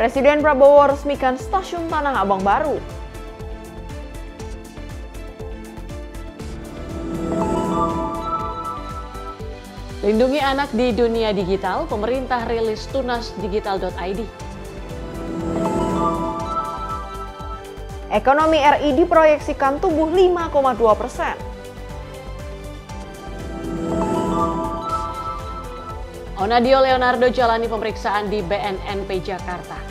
Presiden Prabowo resmikan stasiun Tanah Abang baru. Lindungi anak di dunia digital, pemerintah rilis tunasdigital.id. Ekonomi RI diproyeksikan tumbuh 5,2%. Onadio Leonardo jalani pemeriksaan di BNNP Jakarta.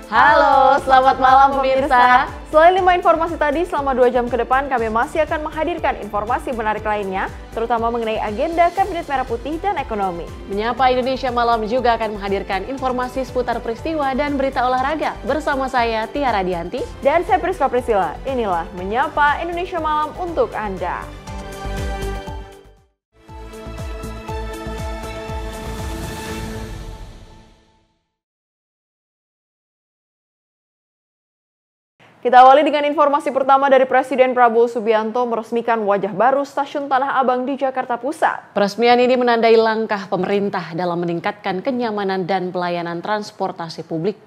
Halo, selamat malam pemirsa. Selain 5 informasi tadi, selama 2 jam ke depan kami masih akan menghadirkan informasi menarik lainnya, terutama mengenai agenda Kabinet Merah Putih dan ekonomi. Menyapa Indonesia Malam juga akan menghadirkan informasi seputar peristiwa dan berita olahraga. Bersama saya Tiara Dianti dan saya Priska Priscilla. Inilah Menyapa Indonesia Malam untuk Anda. Kita awali dengan informasi pertama dari Presiden Prabowo Subianto meresmikan wajah baru Stasiun Tanah Abang di Jakarta Pusat. Peresmian ini menandai langkah pemerintah dalam meningkatkan kenyamanan dan pelayanan transportasi publik.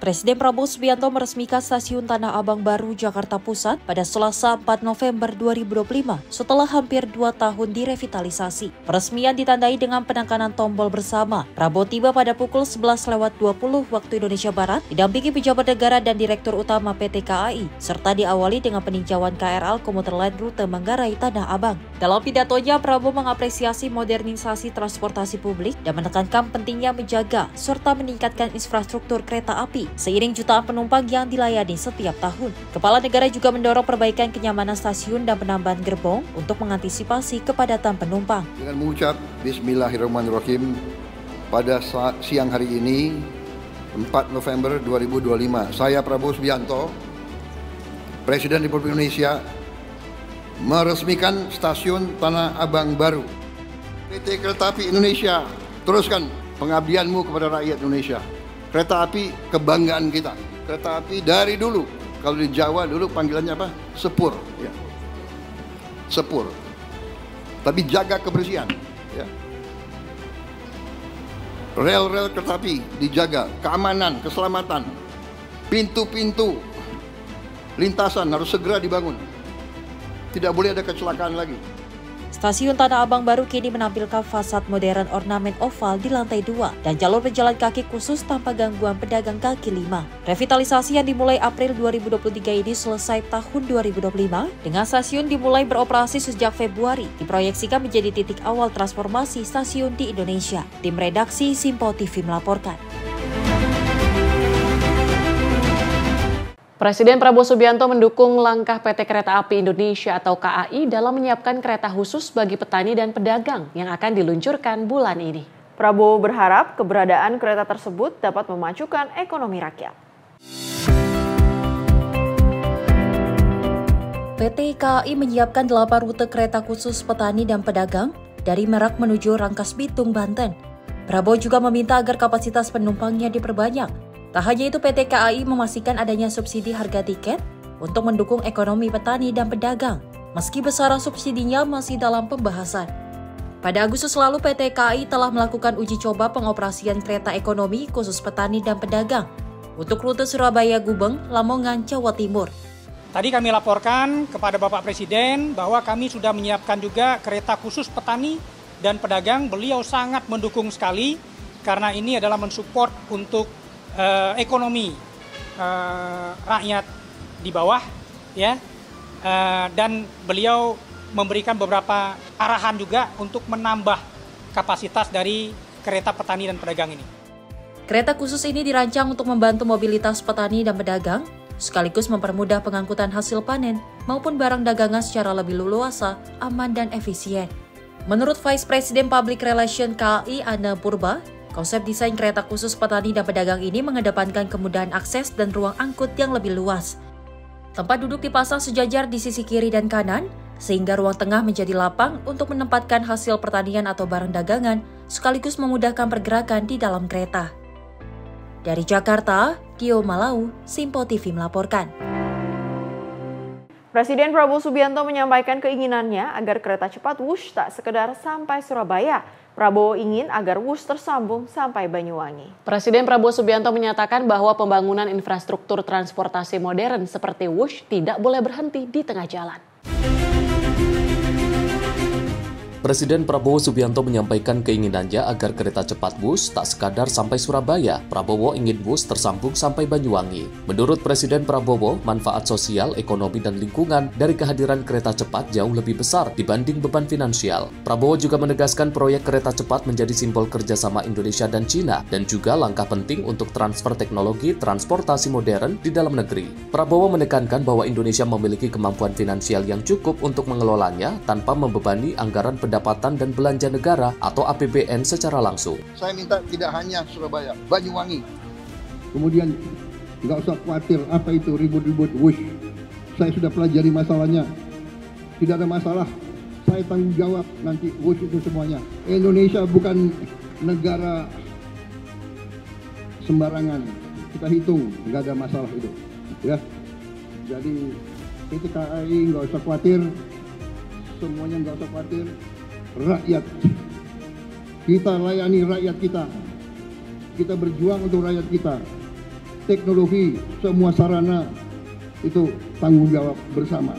Presiden Prabowo Subianto meresmikan Stasiun Tanah Abang baru Jakarta Pusat pada Selasa 4 November 2025 setelah hampir 2 tahun direvitalisasi. Peresmian ditandai dengan penekanan tombol bersama. Prabowo tiba pada pukul 11.20 waktu Indonesia Barat, didampingi pejabat negara dan Direktur Utama PT KAI, serta diawali dengan peninjauan KRL komuter lain rute Manggarai Tanah Abang. Dalam pidatonya, Prabowo mengapresiasi modernisasi transportasi publik dan menekankan pentingnya menjaga serta meningkatkan infrastruktur kereta api seiring jutaan penumpang yang dilayani setiap tahun. Kepala negara juga mendorong perbaikan kenyamanan stasiun dan penambahan gerbong untuk mengantisipasi kepadatan penumpang. Dengan mengucap Bismillahirrahmanirrahim, pada siang hari ini, 4 November 2025, saya Prabowo Subianto, Presiden Republik Indonesia, meresmikan Stasiun Tanah Abang baru. PT Kereta Api Indonesia, teruskan pengabdianmu kepada rakyat Indonesia. Kereta api kebanggaan kita. Kereta api dari dulu, kalau di Jawa dulu panggilannya apa? Sepur. Ya. Sepur. Tapi jaga kebersihan. Ya. Rel-rel kereta api dijaga, keamanan, keselamatan, pintu-pintu lintasan harus segera dibangun. Tidak boleh ada kecelakaan lagi. Stasiun Tanah Abang baru kini menampilkan fasad modern ornamen oval di lantai 2 dan jalur pejalan kaki khusus tanpa gangguan pedagang kaki 5. Revitalisasi yang dimulai April 2023 ini selesai tahun 2025 dengan stasiun dimulai beroperasi sejak Februari, diproyeksikan menjadi titik awal transformasi stasiun di Indonesia. Tim redaksi Simpo TV melaporkan. Presiden Prabowo Subianto mendukung langkah PT Kereta Api Indonesia atau KAI dalam menyiapkan kereta khusus bagi petani dan pedagang yang akan diluncurkan bulan ini. Prabowo berharap keberadaan kereta tersebut dapat memajukan ekonomi rakyat. PT KAI menyiapkan 8 rute kereta khusus petani dan pedagang dari Merak menuju Rangkas Bitung, Banten. Prabowo juga meminta agar kapasitas penumpangnya diperbanyak. Tak hanya itu, PT KAI memastikan adanya subsidi harga tiket untuk mendukung ekonomi petani dan pedagang, meski besaran subsidinya masih dalam pembahasan. Pada Agustus lalu, PT KAI telah melakukan uji coba pengoperasian kereta ekonomi khusus petani dan pedagang untuk rute Surabaya-Gubeng, Lamongan, Jawa Timur. Tadi kami laporkan kepada Bapak Presiden bahwa kami sudah menyiapkan juga kereta khusus petani dan pedagang. Beliau sangat mendukung sekali karena ini adalah mensupport untuk ekonomi rakyat di bawah, ya, dan beliau memberikan beberapa arahan juga untuk menambah kapasitas dari kereta petani dan pedagang ini. Kereta khusus ini dirancang untuk membantu mobilitas petani dan pedagang, sekaligus mempermudah pengangkutan hasil panen maupun barang dagangan secara lebih leluasa, aman, dan efisien. Menurut Vice President Public Relations KAI Anna Purba, konsep desain kereta khusus petani dan pedagang ini mengedepankan kemudahan akses dan ruang angkut yang lebih luas. Tempat duduk dipasang sejajar di sisi kiri dan kanan, sehingga ruang tengah menjadi lapang untuk menempatkan hasil pertanian atau barang dagangan, sekaligus memudahkan pergerakan di dalam kereta. Dari Jakarta, Tio Malau, Simpo TV melaporkan. Presiden Prabowo Subianto menyampaikan keinginannya agar kereta cepat Wush tak sekedar sampai Surabaya. Prabowo ingin agar Wush tersambung sampai Banyuwangi. Presiden Prabowo Subianto menyatakan bahwa pembangunan infrastruktur transportasi modern seperti Wush tidak boleh berhenti di tengah jalan. Presiden Prabowo Subianto menyampaikan keinginannya agar kereta cepat Wush tak sekadar sampai Surabaya. Prabowo ingin Wush tersambung sampai Banyuwangi. Menurut Presiden Prabowo, manfaat sosial, ekonomi, dan lingkungan dari kehadiran kereta cepat jauh lebih besar dibanding beban finansial. Prabowo juga menegaskan proyek kereta cepat menjadi simbol kerjasama Indonesia dan Cina dan juga langkah penting untuk transfer teknologi transportasi modern di dalam negeri. Prabowo menekankan bahwa Indonesia memiliki kemampuan finansial yang cukup untuk mengelolanya tanpa membebani anggaran pendapatan dan belanja negara atau APBN secara langsung. Saya minta tidak hanya Surabaya, Banyuwangi. Kemudian nggak usah khawatir apa itu ribut-ribut Wush. Saya sudah pelajari masalahnya. Tidak ada masalah. Saya tanggung jawab nanti Wush itu semuanya. Indonesia bukan negara sembarangan. Kita hitung, nggak ada masalah itu. Ya. Jadi PT KAI nggak usah khawatir. Semuanya nggak usah khawatir. Rakyat, kita layani rakyat kita berjuang untuk rakyat kita. Teknologi, semua sarana itu tanggung jawab bersama,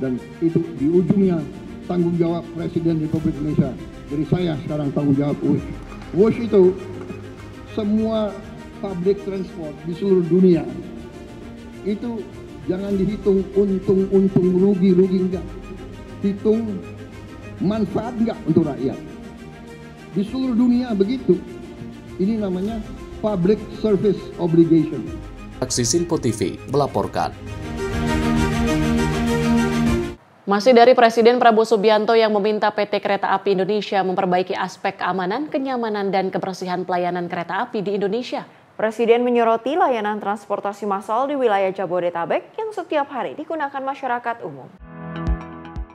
dan itu di ujungnya tanggung jawab Presiden Republik Indonesia. Jadi saya sekarang tanggung jawab Wush. Wush itu semua public transport di seluruh dunia itu jangan dihitung untung rugi enggak, hitung manfaat enggak untuk rakyat. Di seluruh dunia begitu. Ini namanya public service obligation. Aksi Simpo TV melaporkan. Masih dari Presiden Prabowo Subianto yang meminta PT Kereta Api Indonesia memperbaiki aspek keamanan, kenyamanan, dan kebersihan pelayanan kereta api di Indonesia. Presiden menyoroti layanan transportasi massal di wilayah Jabodetabek yang setiap hari digunakan masyarakat umum.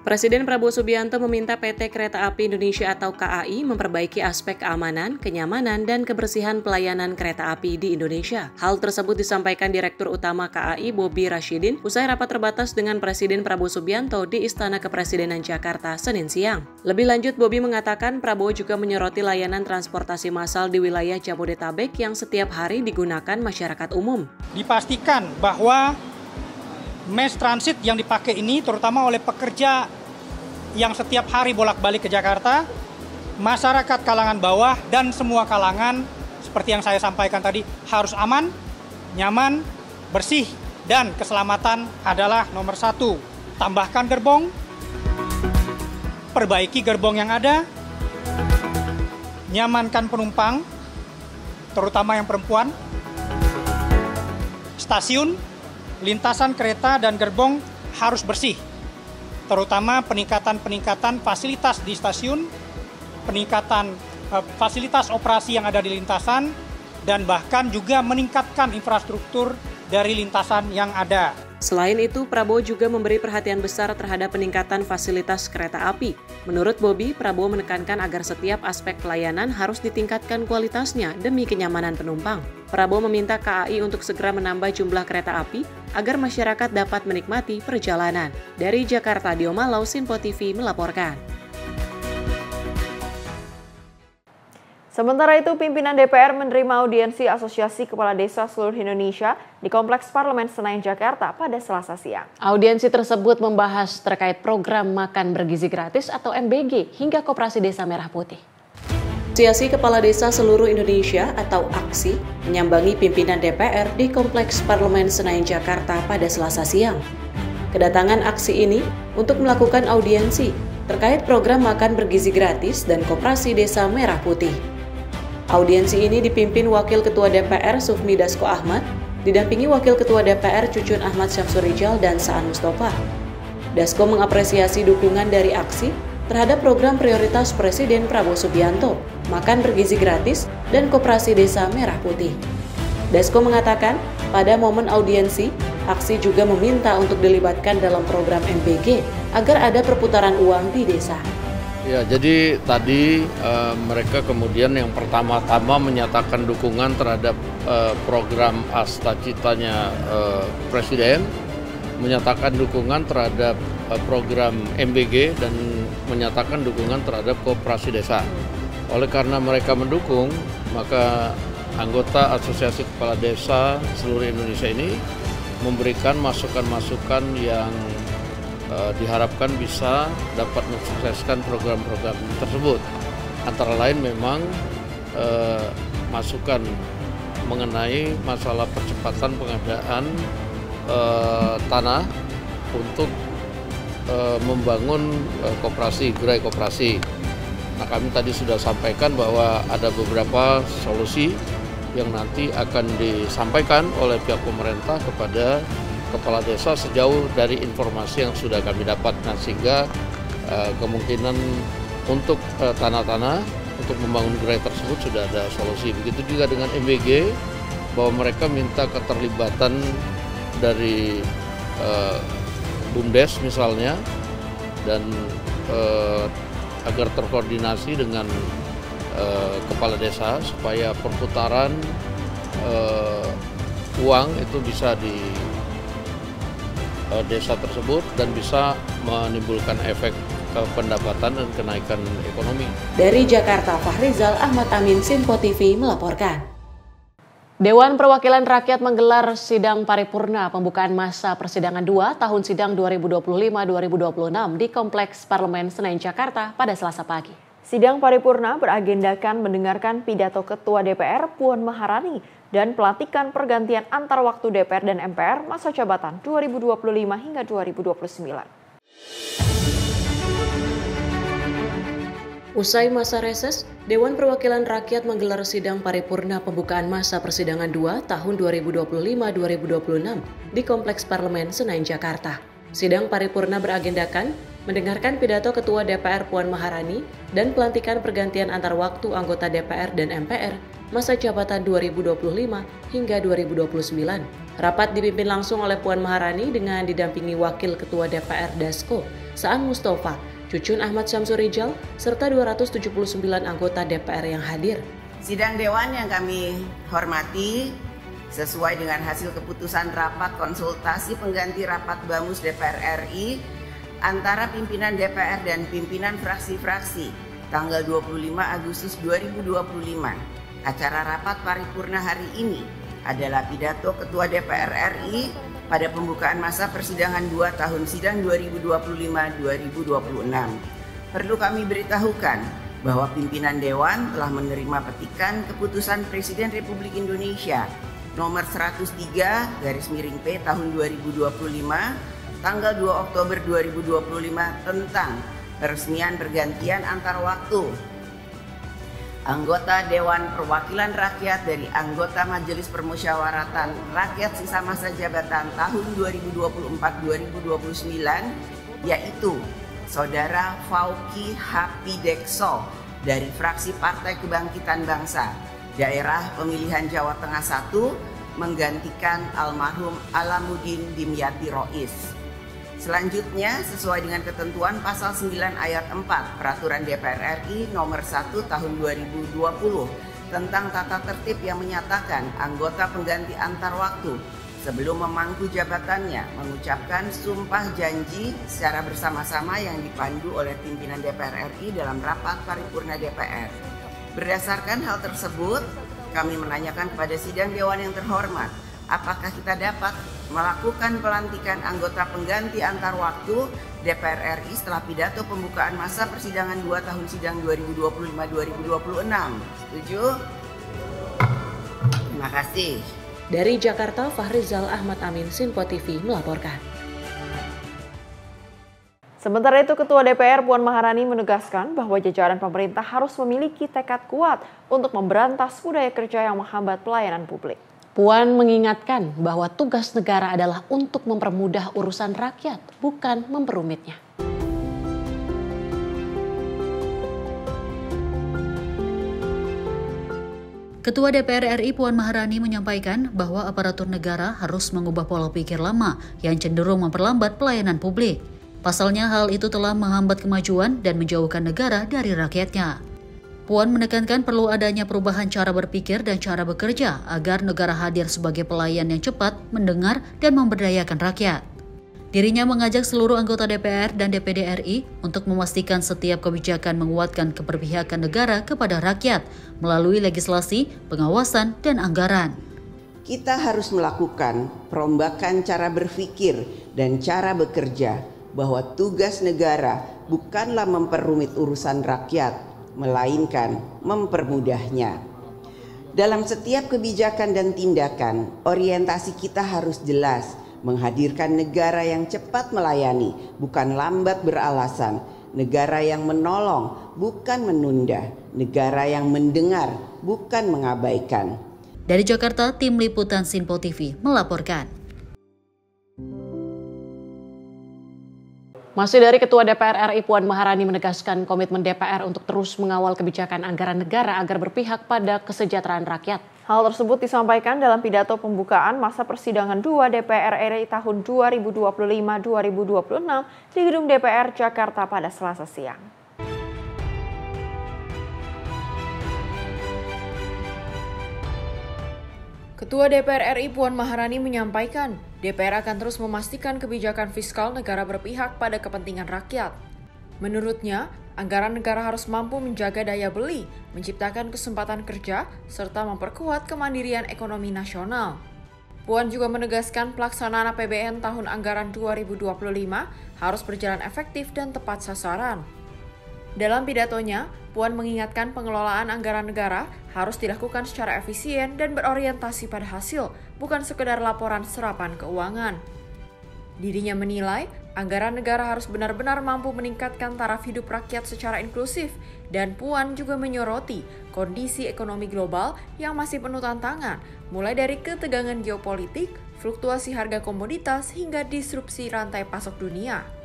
Presiden Prabowo Subianto meminta PT Kereta Api Indonesia atau KAI memperbaiki aspek keamanan, kenyamanan, dan kebersihan pelayanan kereta api di Indonesia. Hal tersebut disampaikan Direktur Utama KAI Bobi Rashidin usai rapat terbatas dengan Presiden Prabowo Subianto di Istana Kepresidenan Jakarta Senin siang. Lebih lanjut, Bobi mengatakan Prabowo juga menyoroti layanan transportasi massal di wilayah Jabodetabek yang setiap hari digunakan masyarakat umum. Dipastikan bahwa mass transit yang dipakai ini terutama oleh pekerja yang setiap hari bolak-balik ke Jakarta, masyarakat kalangan bawah dan semua kalangan seperti yang saya sampaikan tadi harus aman, nyaman, bersih, dan keselamatan adalah nomor 1. Tambahkan gerbong, perbaiki gerbong yang ada, nyamankan penumpang, terutama yang perempuan, stasiun, lintasan kereta dan gerbong harus bersih, terutama peningkatan fasilitas di stasiun, peningkatan fasilitas operasi yang ada di lintasan, dan bahkan juga meningkatkan infrastruktur dari lintasan yang ada. Selain itu, Prabowo juga memberi perhatian besar terhadap peningkatan fasilitas kereta api. Menurut Bobi, Prabowo menekankan agar setiap aspek pelayanan harus ditingkatkan kualitasnya demi kenyamanan penumpang. Prabowo meminta KAI untuk segera menambah jumlah kereta api agar masyarakat dapat menikmati perjalanan. Dari Jakarta, Tio Malau, Simpo TV melaporkan. Sementara itu, pimpinan DPR menerima audiensi Asosiasi Kepala Desa seluruh Indonesia di Kompleks Parlemen Senayan, Jakarta pada Selasa siang. Audiensi tersebut membahas terkait program makan bergizi gratis atau MBG hingga Koperasi Desa Merah Putih. Asosiasi Kepala Desa seluruh Indonesia atau AKSI menyambangi pimpinan DPR di Kompleks Parlemen Senayan, Jakarta pada Selasa siang. Kedatangan AKSI ini untuk melakukan audiensi terkait program makan bergizi gratis dan Koperasi Desa Merah Putih. Audiensi ini dipimpin Wakil Ketua DPR Sufmi Dasko Ahmad, didampingi Wakil Ketua DPR Cucun Ahmad Syamsurijal dan Saan Mustafa. Dasko mengapresiasi dukungan dari AKSI terhadap program prioritas Presiden Prabowo Subianto, makan bergizi gratis dan Koperasi Desa Merah Putih. Dasko mengatakan, pada momen audiensi, AKSI juga meminta untuk dilibatkan dalam program MBG agar ada perputaran uang di desa. Ya, jadi tadi mereka kemudian yang pertama-tama menyatakan dukungan terhadap program Asta-Citanya Presiden, menyatakan dukungan terhadap program MBG dan menyatakan dukungan terhadap koperasi desa. Oleh karena mereka mendukung, maka anggota Asosiasi Kepala Desa seluruh Indonesia ini memberikan masukan-masukan yang diharapkan bisa dapat mensukseskan program-program tersebut. Antara lain memang masukan mengenai masalah percepatan pengadaan tanah untuk membangun koperasi, gerai koperasi. Nah, kami tadi sudah sampaikan bahwa ada beberapa solusi yang nanti akan disampaikan oleh pihak pemerintah kepada kepala desa sejauh dari informasi yang sudah kami dapat. Nah, sehingga kemungkinan untuk tanah-tanah untuk membangun gerai tersebut sudah ada solusi. Begitu juga dengan MBG, bahwa mereka minta keterlibatan dari BUMDes misalnya, dan agar terkoordinasi dengan kepala desa supaya perputaran uang itu bisa di desa tersebut dan bisa menimbulkan efek pendapatan dan kenaikan ekonomi. Dari Jakarta, Fahrizal Ahmad Amin, Sinpo TV melaporkan. Dewan Perwakilan Rakyat menggelar sidang paripurna pembukaan masa persidangan 2 tahun sidang 2025-2026 di Kompleks Parlemen Senen, Jakarta pada Selasa pagi. Sidang paripurna beragendakan mendengarkan pidato Ketua DPR Puan Maharani dan pelantikan pergantian antar waktu DPR dan MPR masa jabatan 2025 hingga 2029. Usai masa reses, Dewan Perwakilan Rakyat menggelar sidang paripurna pembukaan masa persidangan 2 tahun 2025-2026 di Kompleks Parlemen Senen, Jakarta. Sidang paripurna beragendakan mendengarkan pidato Ketua DPR Puan Maharani dan pelantikan pergantian antar waktu anggota DPR dan MPR masa jabatan 2025 hingga 2029. Rapat dipimpin langsung oleh Puan Maharani dengan didampingi Wakil Ketua DPR Dasko, Saan Mustafa, Cucun Ahmad Syamsurijal, serta 279 anggota DPR yang hadir. Sidang Dewan yang kami hormati, sesuai dengan hasil keputusan rapat konsultasi pengganti rapat BAMUS DPR RI antara pimpinan DPR dan pimpinan fraksi-fraksi tanggal 25 Agustus 2025. Acara rapat paripurna hari ini adalah pidato Ketua DPR RI pada pembukaan masa persidangan 2 tahun sidang 2025-2026. Perlu kami beritahukan bahwa pimpinan Dewan telah menerima petikan keputusan Presiden Republik Indonesia nomor 103/P tahun 2025 tanggal 2 Oktober 2025 tentang peresmian pergantian antar waktu anggota Dewan Perwakilan Rakyat dari anggota Majelis Permusyawaratan Rakyat sisa masa jabatan tahun 2024-2029, yaitu Saudara Fauki Hapidekso dari fraksi Partai Kebangkitan Bangsa, Daerah Pemilihan Jawa Tengah 1, menggantikan almarhum Alamuddin Dimyati Rois. Selanjutnya, sesuai dengan ketentuan pasal 9 ayat 4 Peraturan DPR RI nomor 1 tahun 2020 tentang tata tertib yang menyatakan anggota pengganti antar waktu sebelum memangku jabatannya mengucapkan sumpah janji secara bersama-sama yang dipandu oleh pimpinan DPR RI dalam rapat paripurna DPR. Berdasarkan hal tersebut, kami menanyakan kepada sidang Dewan yang terhormat, apakah kita dapat melakukan pelantikan anggota pengganti antar waktu DPR RI setelah pidato pembukaan masa persidangan 2 tahun sidang 2025-2026. Setuju? Terima kasih. Dari Jakarta, Fahrizal Ahmad Amin, Sinpo TV melaporkan. Sementara itu, Ketua DPR Puan Maharani menegaskan bahwa jajaran pemerintah harus memiliki tekad kuat untuk memberantas budaya kerja yang menghambat pelayanan publik. Puan mengingatkan bahwa tugas negara adalah untuk mempermudah urusan rakyat, bukan memperumitnya. Ketua DPR RI Puan Maharani menyampaikan bahwa aparatur negara harus mengubah pola pikir lama yang cenderung memperlambat pelayanan publik. Pasalnya hal itu telah menghambat kemajuan dan menjauhkan negara dari rakyatnya. Puan menekankan perlu adanya perubahan cara berpikir dan cara bekerja agar negara hadir sebagai pelayan yang cepat, mendengar, dan memberdayakan rakyat. Dirinya mengajak seluruh anggota DPR dan DPD RI untuk memastikan setiap kebijakan menguatkan keberpihakan negara kepada rakyat melalui legislasi, pengawasan, dan anggaran. Kita harus melakukan perombakan cara berpikir dan cara bekerja bahwa tugas negara bukanlah memperumit urusan rakyat, melainkan mempermudahnya. Dalam setiap kebijakan dan tindakan, orientasi kita harus jelas, menghadirkan negara yang cepat melayani, bukan lambat beralasan, negara yang menolong, bukan menunda, negara yang mendengar, bukan mengabaikan. Dari Jakarta, Tim Liputan Sinpo TV melaporkan. Masih dari Ketua DPR RI Puan Maharani menegaskan komitmen DPR untuk terus mengawal kebijakan anggaran negara agar berpihak pada kesejahteraan rakyat. Hal tersebut disampaikan dalam pidato pembukaan masa persidangan 2 DPR RI tahun 2025-2026 di Gedung DPR Jakarta pada Selasa siang. Ketua DPR RI Puan Maharani menyampaikan, DPR akan terus memastikan kebijakan fiskal negara berpihak pada kepentingan rakyat. Menurutnya, anggaran negara harus mampu menjaga daya beli, menciptakan kesempatan kerja, serta memperkuat kemandirian ekonomi nasional. Puan juga menegaskan pelaksanaan APBN tahun anggaran 2025 harus berjalan efektif dan tepat sasaran. Dalam pidatonya, Puan mengingatkan pengelolaan anggaran negara harus dilakukan secara efisien dan berorientasi pada hasil, bukan sekedar laporan serapan keuangan. Dirinya menilai, anggaran negara harus benar-benar mampu meningkatkan taraf hidup rakyat secara inklusif, dan Puan juga menyoroti kondisi ekonomi global yang masih penuh tantangan, mulai dari ketegangan geopolitik, fluktuasi harga komoditas, hingga disrupsi rantai pasok dunia.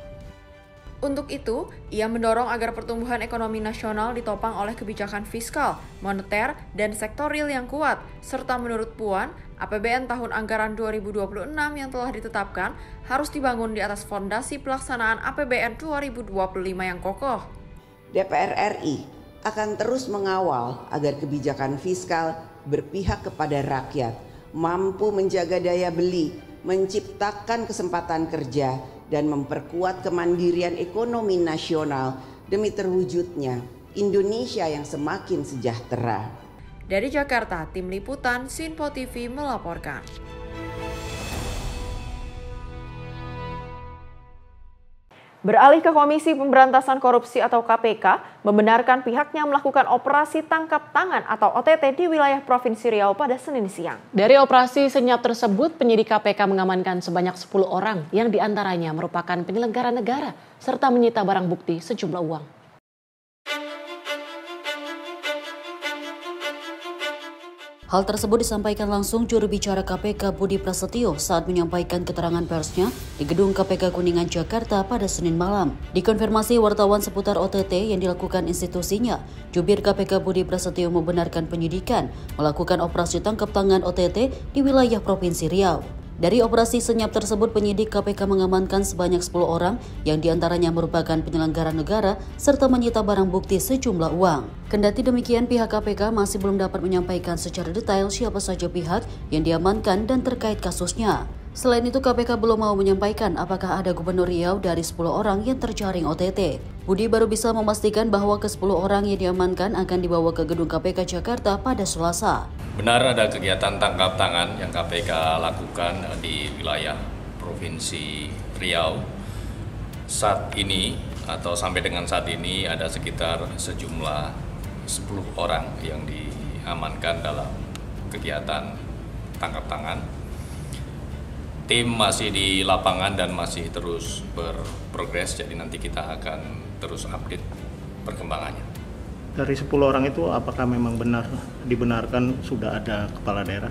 Untuk itu, ia mendorong agar pertumbuhan ekonomi nasional ditopang oleh kebijakan fiskal, moneter, dan sektoril yang kuat, serta menurut Puan, APBN tahun anggaran 2026 yang telah ditetapkan harus dibangun di atas fondasi pelaksanaan APBN 2025 yang kokoh. DPR RI akan terus mengawal agar kebijakan fiskal berpihak kepada rakyat, mampu menjaga daya beli, menciptakan kesempatan kerja, dan memperkuat kemandirian ekonomi nasional demi terwujudnya Indonesia yang semakin sejahtera. Dari Jakarta, Tim Liputan Sinpo TV melaporkan. Beralih ke Komisi Pemberantasan Korupsi atau KPK, membenarkan pihaknya melakukan operasi tangkap tangan atau OTT di wilayah Provinsi Riau pada Senin siang. Dari operasi senyap tersebut, penyidik KPK mengamankan sebanyak 10 orang yang diantaranya merupakan penyelenggara negara serta menyita barang bukti sejumlah uang. Hal tersebut disampaikan langsung juru bicara KPK Budi Prasetyo saat menyampaikan keterangan persnya di Gedung KPK Kuningan, Jakarta pada Senin malam. Dikonfirmasi wartawan seputar OTT yang dilakukan institusinya, Jubir KPK Budi Prasetyo membenarkan penyidikan melakukan operasi tangkap tangan OTT di wilayah Provinsi Riau. Dari operasi senyap tersebut, penyidik KPK mengamankan sebanyak 10 orang yang diantaranya merupakan penyelenggara negara serta menyita barang bukti sejumlah uang. Kendati demikian, pihak KPK masih belum dapat menyampaikan secara detail siapa saja pihak yang diamankan dan terkait kasusnya. Selain itu, KPK belum mau menyampaikan apakah ada Gubernur Riau dari 10 orang yang terjaring OTT. Budi baru bisa memastikan bahwa ke-10 orang yang diamankan akan dibawa ke Gedung KPK Jakarta pada Selasa. Benar ada kegiatan tangkap tangan yang KPK lakukan di wilayah Provinsi Riau. Saat ini atau sampai dengan saat ini ada sekitar sejumlah 10 orang yang diamankan dalam kegiatan tangkap tangan. Tim masih di lapangan dan masih terus berprogres, jadi nanti kita akan terus update perkembangannya. Dari 10 orang itu apakah memang dibenarkan sudah ada kepala daerah?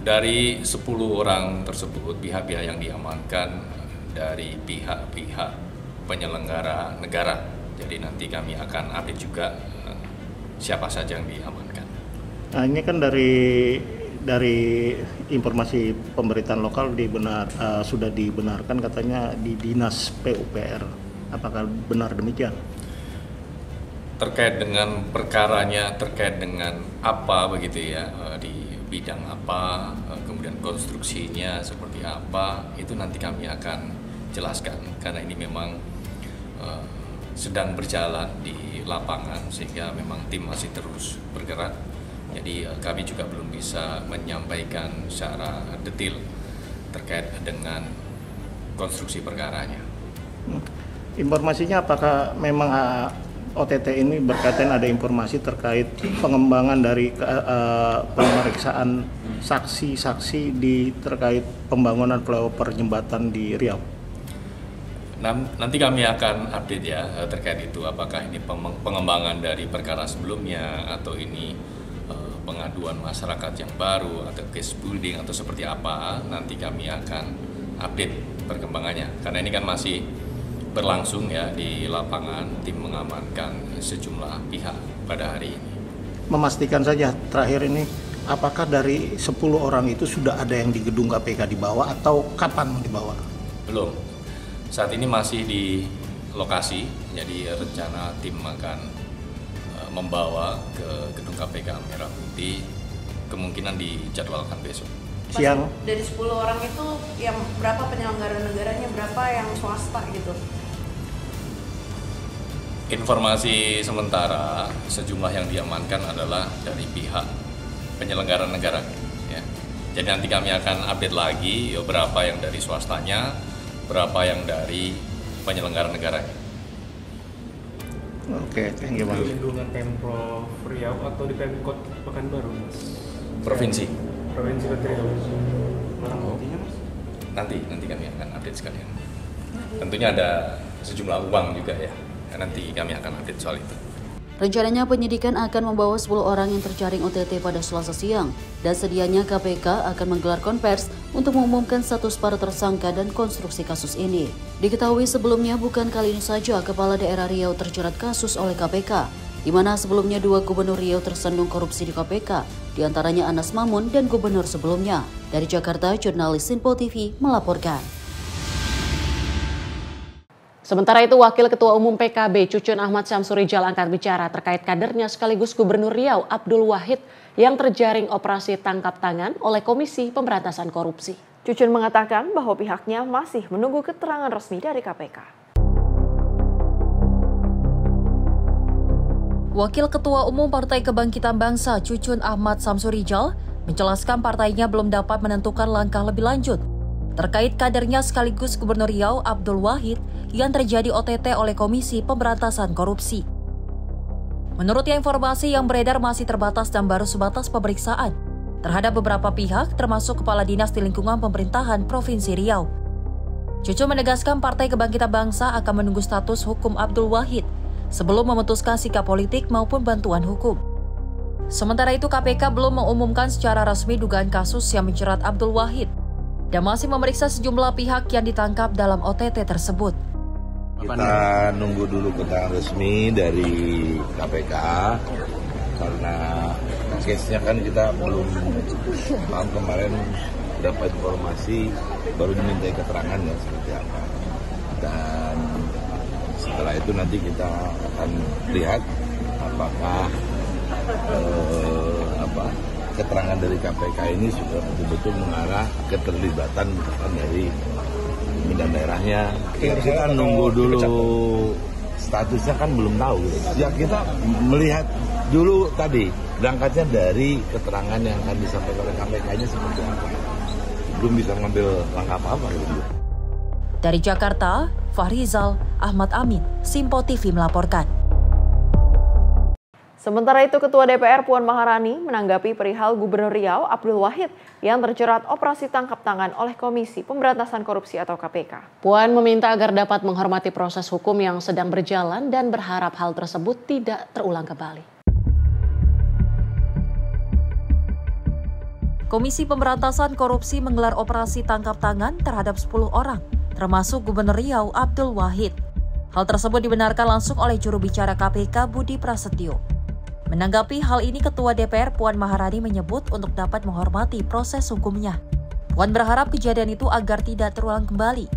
Dari 10 orang tersebut, pihak-pihak yang diamankan dari pihak-pihak penyelenggara negara. Jadi nanti kami akan update juga siapa saja yang diamankan. Nah, ini kan dari dari informasi pemberitaan lokal sudah dibenarkan katanya di Dinas PUPR. Apakah benar demikian? Terkait dengan perkaranya, terkait dengan apa begitu ya, di bidang apa, kemudian konstruksinya seperti apa, itu nanti kami akan jelaskan karena ini memang sedang berjalan di lapangan sehingga memang tim masih terus bergerak. Jadi kami juga belum bisa menyampaikan secara detail terkait dengan konstruksi perkaranya. Informasinya apakah memang OTT ini berkaitan ada informasi terkait pengembangan dari pemeriksaan saksi-saksi terkait pembangunan flyover jembatan di Riau? Nanti kami akan update ya terkait itu, apakah ini pengembangan dari perkara sebelumnya atau ini pengaduan masyarakat yang baru atau case building atau seperti apa, nanti kami akan update perkembangannya karena ini kan masih berlangsung ya di lapangan, tim mengamankan sejumlah pihak pada hari ini. Memastikan saja terakhir ini, apakah dari 10 orang itu sudah ada yang di gedung KPK dibawa atau kapan dibawa? Belum, saat ini masih di lokasi, jadi rencana tim akan membawa ke gedung KPK Merah Putih, kemungkinan dijadwalkan besok. Siang. Dari 10 orang itu yang berapa penyelenggara negaranya, berapa yang swasta gitu? Informasi sementara sejumlah yang diamankan adalah dari pihak penyelenggara negara. Ya. Jadi nanti kami akan update lagi ya, berapa yang dari swastanya, berapa yang dari penyelenggara negaranya. Oke, thank you Mas. Lindungan Pemprov Riau atau di Pemkot Pekanbaru, Mas? Provinsi Riau. Barang buktinya, Mas? Nanti kami akan update sekalian. Tentunya ada sejumlah uang juga ya. Nanti kami akan update soal itu. Rencananya penyidikan akan membawa 10 orang yang terjaring OTT pada Selasa siang dan sedianya KPK akan menggelar konvers untuk mengumumkan status para tersangka dan konstruksi kasus ini. Diketahui sebelumnya bukan kali ini saja Kepala Daerah Riau terjerat kasus oleh KPK, di mana sebelumnya 2 Gubernur Riau tersandung korupsi di KPK, diantaranya Anas Mamun dan Gubernur sebelumnya. Dari Jakarta, jurnalis Sinpo TV melaporkan. Sementara itu, Wakil Ketua Umum PKB Cucun Ahmad Syamsurijal angkat bicara terkait kadernya sekaligus Gubernur Riau Abdul Wahid yang terjaring operasi tangkap tangan oleh Komisi Pemberantasan Korupsi. Cucun mengatakan bahwa pihaknya masih menunggu keterangan resmi dari KPK. Wakil Ketua Umum Partai Kebangkitan Bangsa Cucun Ahmad Syamsurijal menjelaskan partainya belum dapat menentukan langkah lebih lanjut terkait kadernya sekaligus Gubernur Riau Abdul Wahid yang terjadi OTT oleh Komisi Pemberantasan Korupsi. Menurutnya informasi yang beredar masih terbatas dan baru sebatas pemeriksaan terhadap beberapa pihak termasuk Kepala Dinas di lingkungan pemerintahan Provinsi Riau. Cucun menegaskan Partai Kebangkitan Bangsa akan menunggu status hukum Abdul Wahid sebelum memutuskan sikap politik maupun bantuan hukum. Sementara itu KPK belum mengumumkan secara resmi dugaan kasus yang menjerat Abdul Wahid dan masih memeriksa sejumlah pihak yang ditangkap dalam OTT tersebut. Kita nunggu dulu keterangan resmi dari KPK karena case-nya kan kita belum tahun kemarin dapat informasi baru dimintai keterangan ya seperti apa. Dan setelah itu nanti kita akan lihat apakah keterangan dari KPK ini sudah betul-betul mengarah keterlibatan dari pimpinan daerahnya. Kita nunggu dulu, statusnya kan belum tahu. Ya kita melihat dulu tadi, berangkatnya dari keterangan yang akan disampaikan oleh KPK-nya seperti apa. Belum bisa mengambil langkah apa-apa. Dari Jakarta, Fahrizal Ahmad Amin, Sinpo TV melaporkan. Sementara itu, Ketua DPR Puan Maharani menanggapi perihal Gubernur Riau Abdul Wahid yang terjerat operasi tangkap tangan oleh Komisi Pemberantasan Korupsi atau KPK. Puan meminta agar dapat menghormati proses hukum yang sedang berjalan dan berharap hal tersebut tidak terulang kembali. Komisi Pemberantasan Korupsi menggelar operasi tangkap tangan terhadap 10 orang, termasuk Gubernur Riau Abdul Wahid. Hal tersebut dibenarkan langsung oleh juru bicara KPK Budi Prasetyo. Menanggapi hal ini, Ketua DPR Puan Maharani menyebut untuk dapat menghormati proses hukumnya. Puan berharap kejadian itu agar tidak terulang kembali.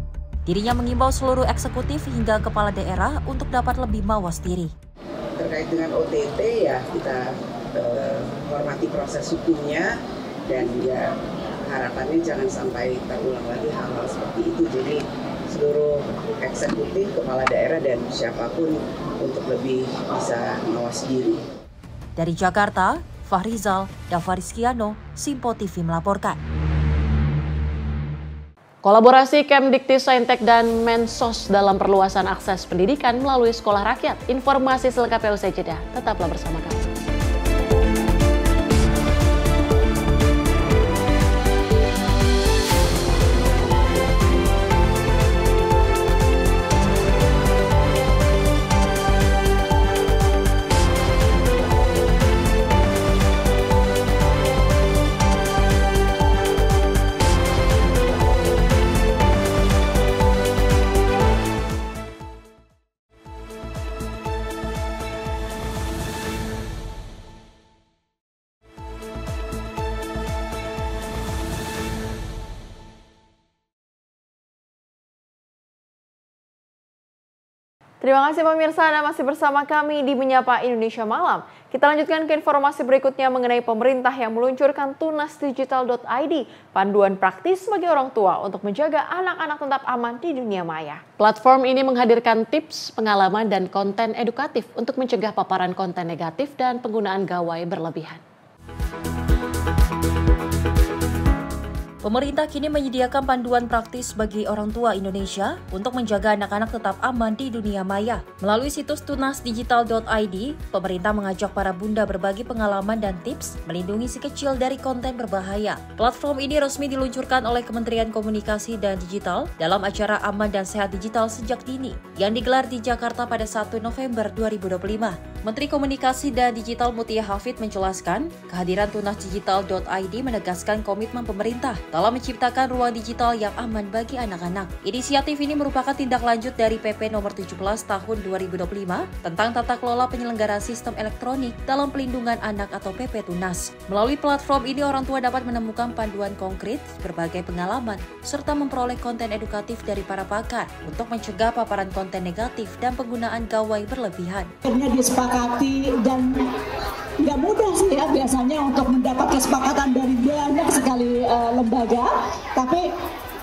Dirinya mengimbau seluruh eksekutif hingga kepala daerah untuk dapat lebih mawas diri. Terkait dengan OTT ya kita hormati proses hukumnya dan ya harapannya jangan sampai terulang lagi hal-hal seperti itu. Jadi seluruh eksekutif, kepala daerah dan siapapun untuk lebih bisa mawas diri. Dari Jakarta, Fahrizal, Davarizkiano, Simpo TV melaporkan. Kolaborasi Kemdikti-Saintek dan Mensos dalam perluasan akses pendidikan melalui sekolah rakyat. Informasi selengkapnya usai jeda. Tetaplah bersama kami. Terima kasih pemirsa, Anda masih bersama kami di Menyapa Indonesia Malam. Kita lanjutkan ke informasi berikutnya mengenai pemerintah yang meluncurkan tunasdigital.id, panduan praktis bagi orang tua untuk menjaga anak-anak tetap aman di dunia maya. Platform ini menghadirkan tips, pengalaman, dan konten edukatif untuk mencegah paparan konten negatif dan penggunaan gawai berlebihan. Pemerintah kini menyediakan panduan praktis bagi orang tua Indonesia untuk menjaga anak-anak tetap aman di dunia maya. Melalui situs tunasdigital.id, pemerintah mengajak para bunda berbagi pengalaman dan tips melindungi si kecil dari konten berbahaya. Platform ini resmi diluncurkan oleh Kementerian Komunikasi dan Digital dalam acara Aman dan Sehat Digital Sejak Dini yang digelar di Jakarta pada 1 November 2025. Menteri Komunikasi dan Digital Mutia Hafid menjelaskan, kehadiran tunasdigital.id menegaskan komitmen pemerintah dalam menciptakan ruang digital yang aman bagi anak-anak. Inisiatif ini merupakan tindak lanjut dari PP nomor 17 tahun 2025 tentang tata kelola penyelenggara sistem elektronik dalam pelindungan anak atau PP Tunas. Melalui platform ini orang tua dapat menemukan panduan konkret, berbagai pengalaman, serta memperoleh konten edukatif dari para pakar untuk mencegah paparan konten negatif dan penggunaan gawai berlebihan. Akhirnya disepakati dan nggak mudah sih ya biasanya untuk mendapat kesepakatan dari banyak sekali lembaga, tapi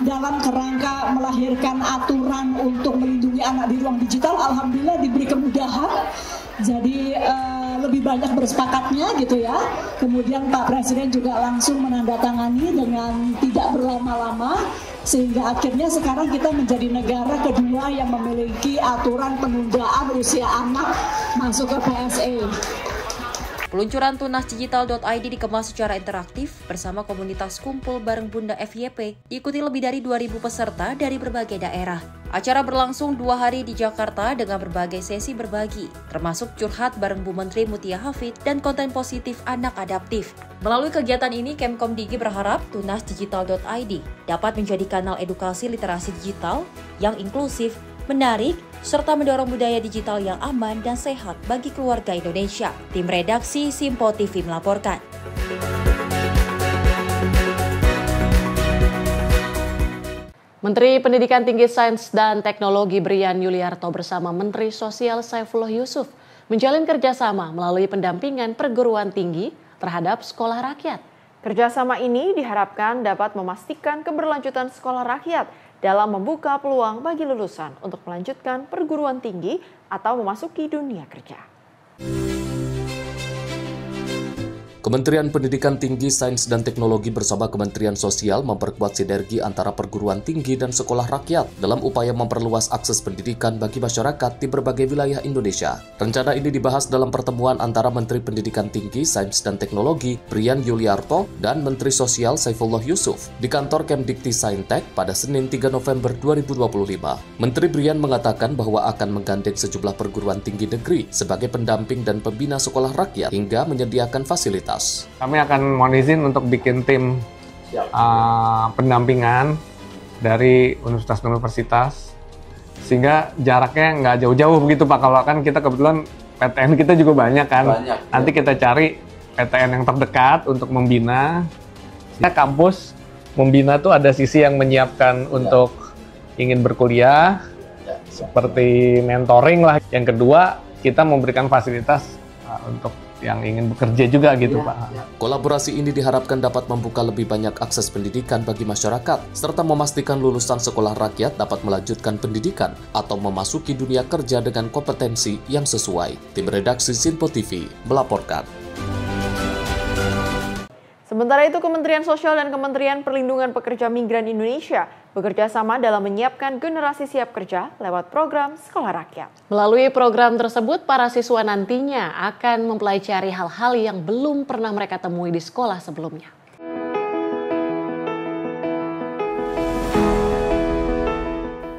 dalam kerangka melahirkan aturan untuk melindungi anak di ruang digital, alhamdulillah diberi kemudahan. Jadi lebih banyak bersepakatnya gitu ya. Kemudian Pak Presiden juga langsung menandatangani dengan tidak berlama-lama, sehingga akhirnya sekarang kita menjadi negara kedua yang memiliki aturan penundaan usia anak masuk ke PSE. Peluncuran tunasdigital.id dikemas secara interaktif bersama komunitas Kumpul Bareng Bunda FYP, diikuti lebih dari 2.000 peserta dari berbagai daerah. Acara berlangsung 2 hari di Jakarta dengan berbagai sesi berbagi, termasuk curhat bareng Bu Menteri Mutia Hafid dan konten positif anak adaptif. Melalui kegiatan ini, Kemkomdigi berharap tunasdigital.id dapat menjadi kanal edukasi literasi digital yang inklusif, menarik, serta mendorong budaya digital yang aman dan sehat bagi keluarga Indonesia. Tim redaksi Simpo TV melaporkan. Menteri Pendidikan Tinggi Sains dan Teknologi Brian Yuliarto bersama Menteri Sosial Saifullah Yusuf menjalin kerjasama melalui pendampingan perguruan tinggi terhadap sekolah rakyat. Kerjasama ini diharapkan dapat memastikan keberlanjutan sekolah rakyat dalam membuka peluang bagi lulusan untuk melanjutkan perguruan tinggi atau memasuki dunia kerja. Kementerian Pendidikan Tinggi, Sains dan Teknologi bersama Kementerian Sosial memperkuat sinergi antara perguruan tinggi dan sekolah rakyat dalam upaya memperluas akses pendidikan bagi masyarakat di berbagai wilayah Indonesia. Rencana ini dibahas dalam pertemuan antara Menteri Pendidikan Tinggi, Sains dan Teknologi Brian Yuliarto dan Menteri Sosial Saifullah Yusuf di kantor Kemdikti-Saintek pada Senin 3 November 2025. Menteri Brian mengatakan bahwa akan menggandeng sejumlah perguruan tinggi negeri sebagai pendamping dan pembina sekolah rakyat hingga menyediakan fasilitas. Kami akan mohon izin untuk bikin tim pendampingan dari universitas-universitas sehingga jaraknya nggak jauh-jauh begitu Pak. Kalau kan kita kebetulan PTN kita juga banyak kan. Banyak, Nanti kita cari PTN yang terdekat untuk membina. Ya, kampus membina tuh ada sisi yang menyiapkan untuk ingin berkuliah, seperti mentoring lah. Yang kedua, kita memberikan fasilitas untuk yang ingin bekerja juga gitu, Pak. Kolaborasi ini diharapkan dapat membuka lebih banyak akses pendidikan bagi masyarakat, serta memastikan lulusan sekolah rakyat dapat melanjutkan pendidikan atau memasuki dunia kerja dengan kompetensi yang sesuai. Tim redaksi Sinpo TV melaporkan. Sementara itu, Kementerian Sosial dan Kementerian Perlindungan Pekerja Migran Indonesia bekerja sama dalam menyiapkan generasi siap kerja lewat program Sekolah Rakyat. Melalui program tersebut, para siswa nantinya akan mempelajari hal-hal yang belum pernah mereka temui di sekolah sebelumnya.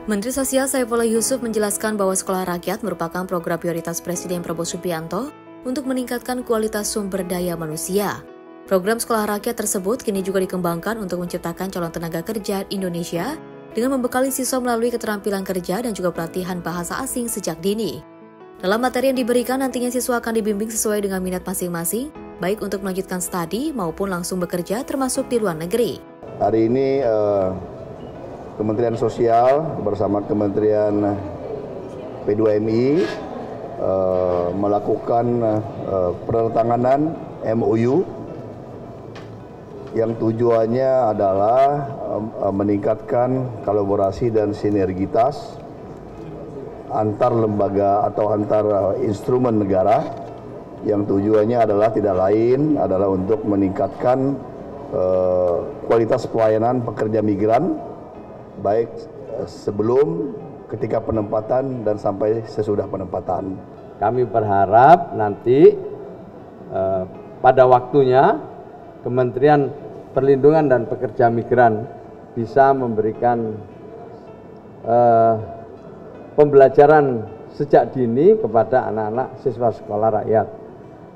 Menteri Sosial Saifullah Yusuf menjelaskan bahwa Sekolah Rakyat merupakan program prioritas Presiden Prabowo Subianto untuk meningkatkan kualitas sumber daya manusia. Program Sekolah Rakyat tersebut kini juga dikembangkan untuk menciptakan calon tenaga kerja Indonesia dengan membekali siswa melalui keterampilan kerja dan juga pelatihan bahasa asing sejak dini. Dalam materi yang diberikan, nantinya siswa akan dibimbing sesuai dengan minat masing-masing, baik untuk melanjutkan studi maupun langsung bekerja termasuk di luar negeri. Hari ini Kementerian Sosial bersama Kementerian P2MI melakukan penandatanganan MOU yang tujuannya adalah meningkatkan kolaborasi dan sinergitas antar lembaga atau antar instrumen negara, yang tujuannya adalah tidak lain adalah untuk meningkatkan kualitas pelayanan pekerja migran baik sebelum, ketika penempatan dan sampai sesudah penempatan. Kami berharap nanti pada waktunya Kementerian Perlindungan dan Pekerja Migran bisa memberikan pembelajaran sejak dini kepada anak-anak siswa sekolah rakyat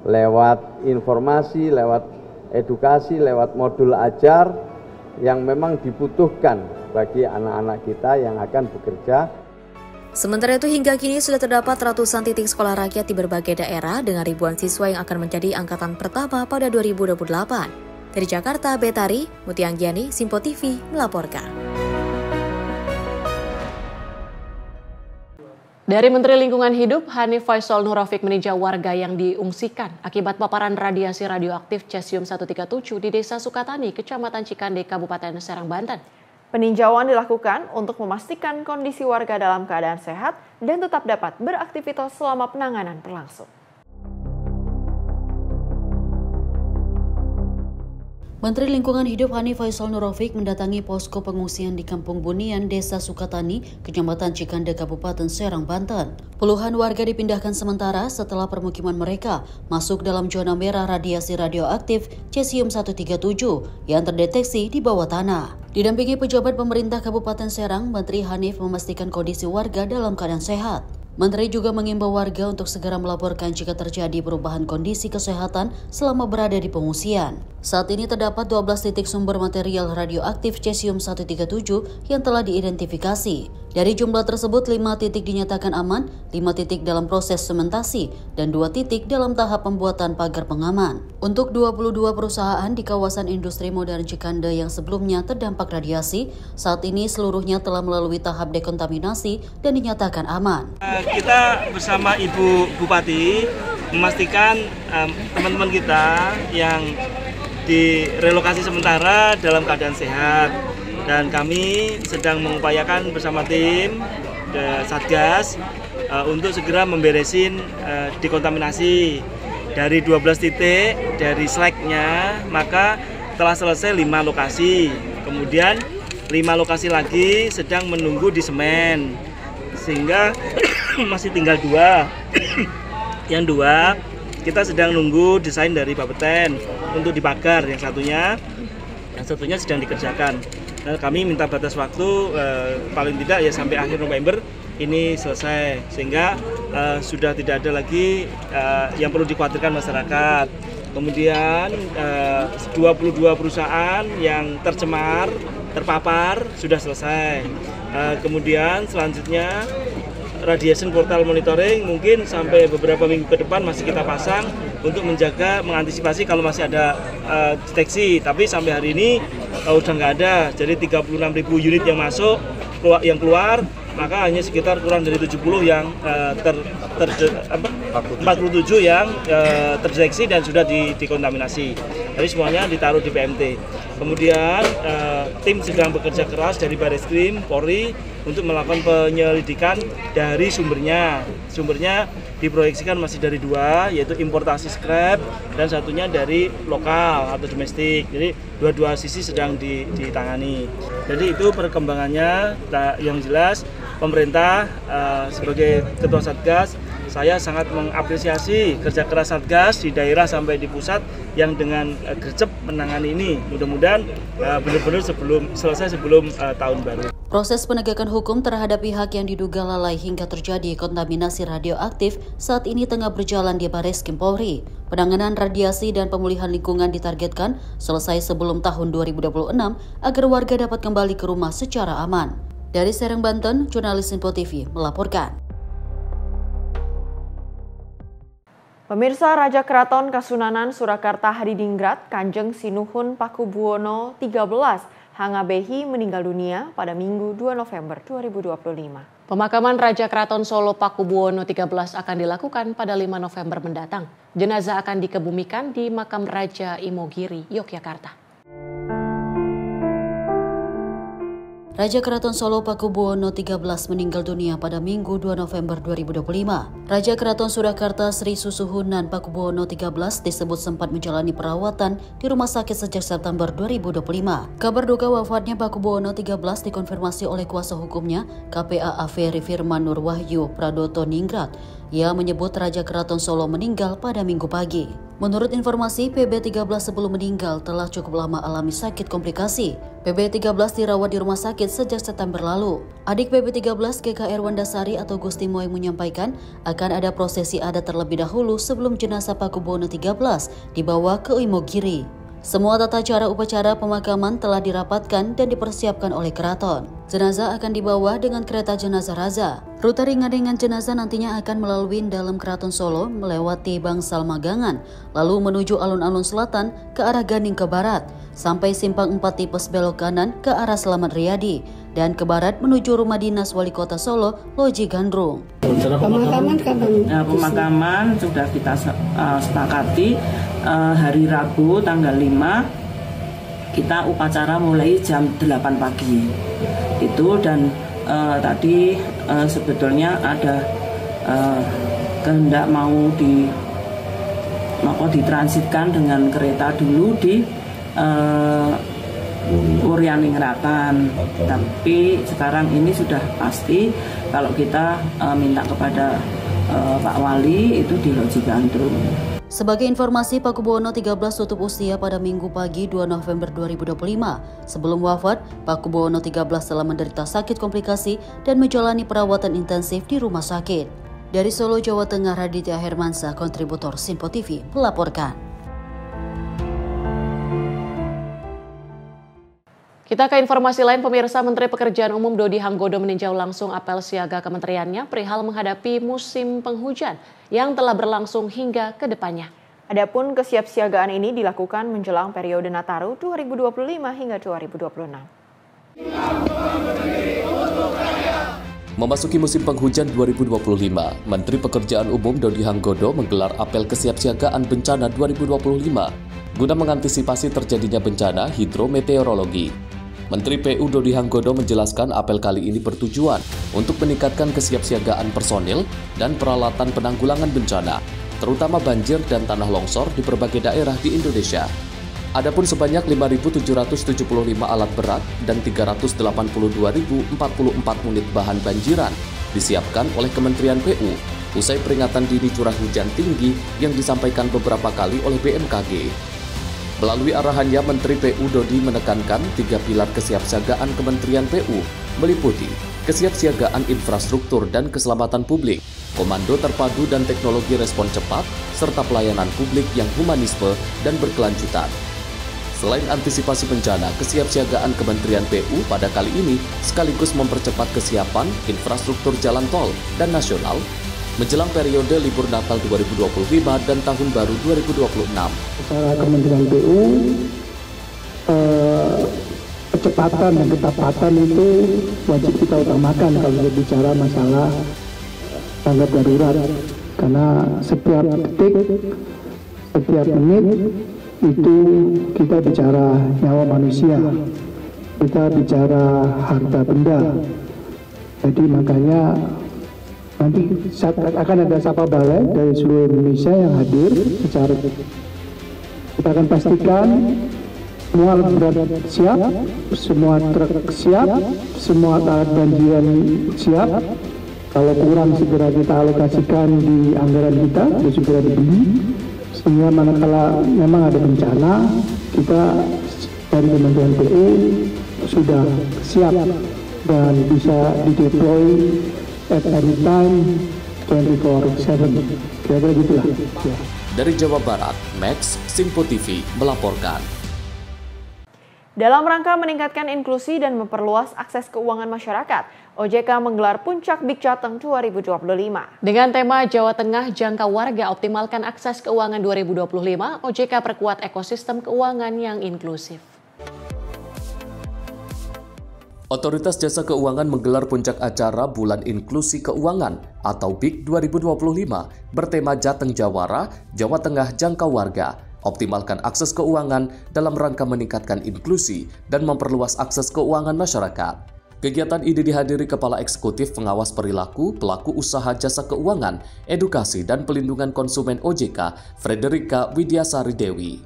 lewat informasi, lewat edukasi, lewat modul ajar yang memang dibutuhkan bagi anak-anak kita yang akan bekerja. Sementara itu, hingga kini sudah terdapat ratusan titik sekolah rakyat di berbagai daerah dengan ribuan siswa yang akan menjadi angkatan pertama pada 2028. Dari Jakarta, Betari, Muti Anggiani, Sinpo TV melaporkan. Dari Menteri Lingkungan Hidup, Hanif Faisal Nurrafiq meninjau warga yang diungsikan akibat paparan radiasi radioaktif cesium-137 di Desa Sukatani, Kecamatan Cikande, Kabupaten Serang, Banten. Peninjauan dilakukan untuk memastikan kondisi warga dalam keadaan sehat dan tetap dapat beraktivitas selama penanganan berlangsung. Menteri Lingkungan Hidup Hanif Faisal Nurrafiq mendatangi posko pengungsian di Kampung Bunian, Desa Sukatani, Kecamatan Cikande, Kabupaten Serang, Banten. Puluhan warga dipindahkan sementara setelah permukiman mereka masuk dalam zona merah radiasi radioaktif cesium-137 yang terdeteksi di bawah tanah. Didampingi pejabat pemerintah Kabupaten Serang, Menteri Hanif memastikan kondisi warga dalam keadaan sehat. Menteri juga mengimbau warga untuk segera melaporkan jika terjadi perubahan kondisi kesehatan selama berada di pengungsian. Saat ini terdapat 12 titik sumber material radioaktif cesium-137 yang telah diidentifikasi. Dari jumlah tersebut, 5 titik dinyatakan aman, 5 titik dalam proses sementasi, dan 2 titik dalam tahap pembuatan pagar pengaman. Untuk 22 perusahaan di kawasan industri modern Cikande yang sebelumnya terdampak radiasi, saat ini seluruhnya telah melalui tahap dekontaminasi dan dinyatakan aman. Kita bersama Ibu Bupati memastikan teman-teman kita yang direlokasi sementara dalam keadaan sehat. Dan kami sedang mengupayakan bersama tim Satgas untuk segera memberesin dekontaminasi dari 12 titik dari slagnya, maka telah selesai 5 lokasi. Kemudian 5 lokasi lagi sedang menunggu di semen, sehingga masih tinggal 2. Yang 2 kita sedang nunggu desain dari Bapeten untuk dipagar, yang satunya sedang dikerjakan. Nah, kami minta batas waktu paling tidak ya sampai akhir November ini selesai, sehingga sudah tidak ada lagi yang perlu dikhawatirkan masyarakat. Kemudian 22 perusahaan yang terpapar sudah selesai. Kemudian selanjutnya radiation portal monitoring mungkin sampai beberapa minggu ke depan masih kita pasang untuk menjaga, mengantisipasi kalau masih ada deteksi. Tapi sampai hari ini udah nggak ada. Jadi 36.000 unit yang masuk, yang keluar, maka hanya sekitar kurang dari 70 yang 47 yang terdeteksi dan sudah dikontaminasi. Jadi semuanya ditaruh di PMT. Kemudian tim sedang bekerja keras dari Barreskrim, Polri untuk melakukan penyelidikan dari sumbernya. Sumbernya diproyeksikan masih dari dua, yaitu importasi scrap dan satunya dari lokal atau domestik. Jadi dua-dua sisi sedang ditangani. Jadi itu perkembangannya. Yang jelas pemerintah sebagai Ketua Satgas, saya sangat mengapresiasi kerja keras Satgas di daerah sampai di pusat yang dengan gercep menangani ini. Mudah-mudahan benar-benar selesai sebelum tahun baru. Proses penegakan hukum terhadap pihak yang diduga lalai hingga terjadi kontaminasi radioaktif saat ini tengah berjalan di Barreskrim Polri. Penanganan radiasi dan pemulihan lingkungan ditargetkan selesai sebelum tahun 2026 agar warga dapat kembali ke rumah secara aman. Dari Serang, Banten, jurnalis Info TV melaporkan. Pemirsa, Raja Keraton Kasunanan Surakarta Hadiningrat Kanjeng Sinuhun Pakubuwono XIII Hangabehi meninggal dunia pada Minggu 2 November 2025. Pemakaman Raja Keraton Solo Pakubuwono XIII akan dilakukan pada 5 November mendatang. Jenazah akan dikebumikan di Makam Raja Imogiri, Yogyakarta. Raja Keraton Solo Pakubuwono XIII meninggal dunia pada Minggu 2 November 2025. Raja Keraton Surakarta Sri Susuhunan Pakubuwono XIII disebut sempat menjalani perawatan di rumah sakit sejak September 2025. Kabar duka wafatnya Pakubuwono XIII dikonfirmasi oleh kuasa hukumnya KPA Averi Firman Nur Wahyu Pradoto Ningrat. Ia menyebut Raja Keraton Solo meninggal pada Minggu pagi. Menurut informasi, PB13 sebelum meninggal telah cukup lama alami sakit komplikasi. PB13 dirawat di rumah sakit sejak September lalu. Adik PB13 GKR Wandasari atau Gusti Moeng menyampaikan akan ada prosesi adat terlebih dahulu sebelum jenazah Pakubuwono XIII dibawa ke Imogiri. Semua tata cara upacara pemakaman telah dirapatkan dan dipersiapkan oleh keraton. Jenazah akan dibawa dengan kereta jenazah Raza. Rute ringan-ringan jenazah nantinya akan melalui dalam Keraton Solo, melewati Bangsal Magangan, lalu menuju alun-alun selatan ke arah Ganing ke barat, sampai Simpang 4 Tipes belok kanan ke arah Slamet Riyadi, dan ke barat menuju Rumah Dinas Wali Kota Solo, Loji Gandrung. Pemakaman kapan? Pemakaman sudah kita sepakati hari Rabu tanggal 5 kita upacara mulai jam 8 pagi. Itu dan tadi sebetulnya ada kehendak mau ditransitkan dengan kereta dulu di Urianingratan, tapi sekarang ini sudah pasti kalau kita minta kepada Pak Wali itu di Loji Gandrung. Sebagai informasi, Pakubuwono XIII tutup usia pada Minggu pagi 2 November 2025. Sebelum wafat, Pakubuwono XIII telah menderita sakit komplikasi dan menjalani perawatan intensif di rumah sakit. Dari Solo, Jawa Tengah, Raditya Hermansyah, kontributor Info TV, melaporkan. Kita ke informasi lain, pemirsa. Menteri Pekerjaan Umum Dodi Hanggodo meninjau langsung apel siaga kementeriannya perihal menghadapi musim penghujan yang telah berlangsung hingga ke depannya. Adapun kesiapsiagaan ini dilakukan menjelang periode Nataru 2025 hingga 2026. Memasuki musim penghujan 2025, Menteri Pekerjaan Umum Dodi Hanggodo menggelar apel kesiapsiagaan bencana 2025 guna mengantisipasi terjadinya bencana hidrometeorologi. Menteri PU Dodi Hanggodo menjelaskan apel kali ini bertujuan untuk meningkatkan kesiapsiagaan personil dan peralatan penanggulangan bencana, terutama banjir dan tanah longsor di berbagai daerah di Indonesia. Adapun sebanyak 5.775 alat berat dan 382.044 unit bahan banjiran disiapkan oleh Kementerian PU usai peringatan dini curah hujan tinggi yang disampaikan beberapa kali oleh BMKG. Melalui arahannya, Menteri PU Dodi menekankan 3 pilar kesiapsiagaan Kementerian PU meliputi kesiapsiagaan infrastruktur dan keselamatan publik, komando terpadu dan teknologi respon cepat, serta pelayanan publik yang humanisme dan berkelanjutan. Selain antisipasi bencana, kesiapsiagaan Kementerian PU pada kali ini sekaligus mempercepat kesiapan infrastruktur jalan tol dan nasional menjelang periode libur Natal 2025 dan Tahun Baru 2026. Secara Kementerian PU, kecepatan dan ketepatan itu wajib kita utamakan kalau berbicara masalah tanggap darurat. Karena setiap detik, setiap menit itu kita bicara nyawa manusia, kita bicara harta benda. Jadi makanya nanti akan ada sapabala dari seluruh Indonesia yang hadir secara kita akan pastikan semua alat berat siap, semua truk siap, semua alat banjiran siap. Kalau kurang segera kita alokasikan di anggaran kita dan segera dibeli. Sehingga manakala memang ada bencana, kita dari Kementerian PU sudah siap dan bisa dideploy at any time 24/7. Kira-kira gitulah. Dari Jawa Barat, Max, Simpo TV melaporkan. Dalam rangka meningkatkan inklusi dan memperluas akses keuangan masyarakat, OJK menggelar Puncak Big Jateng 2025. Dengan tema Jawa Tengah Jangka Warga Optimalkan Akses Keuangan 2025, OJK perkuat ekosistem keuangan yang inklusif. Otoritas Jasa Keuangan menggelar puncak acara Bulan Inklusi Keuangan atau BIK 2025 bertema Jateng Jawara, Jawa Tengah Jangka Warga. Optimalkan akses keuangan dalam rangka meningkatkan inklusi dan memperluas akses keuangan masyarakat. Kegiatan ini dihadiri Kepala Eksekutif Pengawas Perilaku Pelaku Usaha Jasa Keuangan, Edukasi dan Pelindungan Konsumen OJK, Frederika Widyasari Dewi.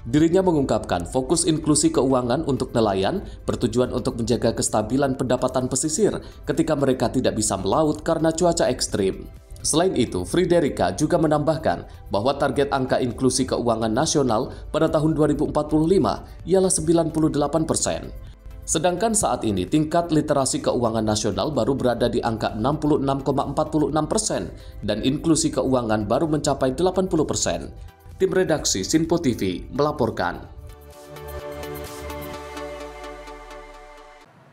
Dirinya mengungkapkan fokus inklusi keuangan untuk nelayan bertujuan untuk menjaga kestabilan pendapatan pesisir ketika mereka tidak bisa melaut karena cuaca ekstrim. Selain itu, Frederika juga menambahkan bahwa target angka inklusi keuangan nasional pada tahun 2045 ialah 98%. Sedangkan saat ini tingkat literasi keuangan nasional baru berada di angka 66,46% dan inklusi keuangan baru mencapai 80%. Tim redaksi Simpo TV melaporkan.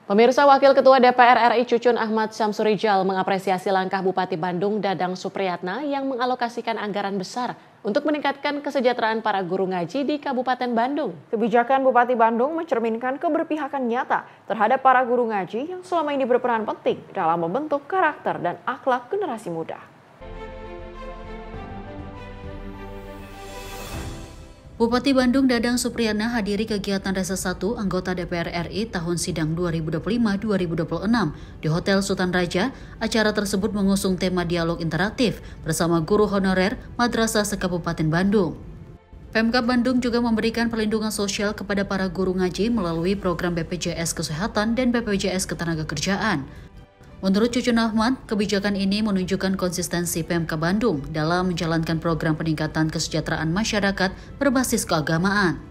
Pemirsa, Wakil Ketua DPR RI Cucun Ahmad Syamsurijal mengapresiasi langkah Bupati Bandung Dadang Supriyatna yang mengalokasikan anggaran besar untuk meningkatkan kesejahteraan para guru ngaji di Kabupaten Bandung. Kebijakan Bupati Bandung mencerminkan keberpihakan nyata terhadap para guru ngaji yang selama ini berperan penting dalam membentuk karakter dan akhlak generasi muda. Bupati Bandung Dadang Supriyatna hadiri kegiatan Reses 1 anggota DPR RI tahun sidang 2025-2026 di Hotel Sultan Raja. Acara tersebut mengusung tema dialog interaktif bersama guru honorer Madrasah se-Kabupaten Bandung. Pemkab Bandung juga memberikan perlindungan sosial kepada para guru ngaji melalui program BPJS Kesehatan dan BPJS Ketenagakerjaan. Menurut Cucun Ahmad, kebijakan ini menunjukkan konsistensi Pemkab Bandung dalam menjalankan program peningkatan kesejahteraan masyarakat berbasis keagamaan.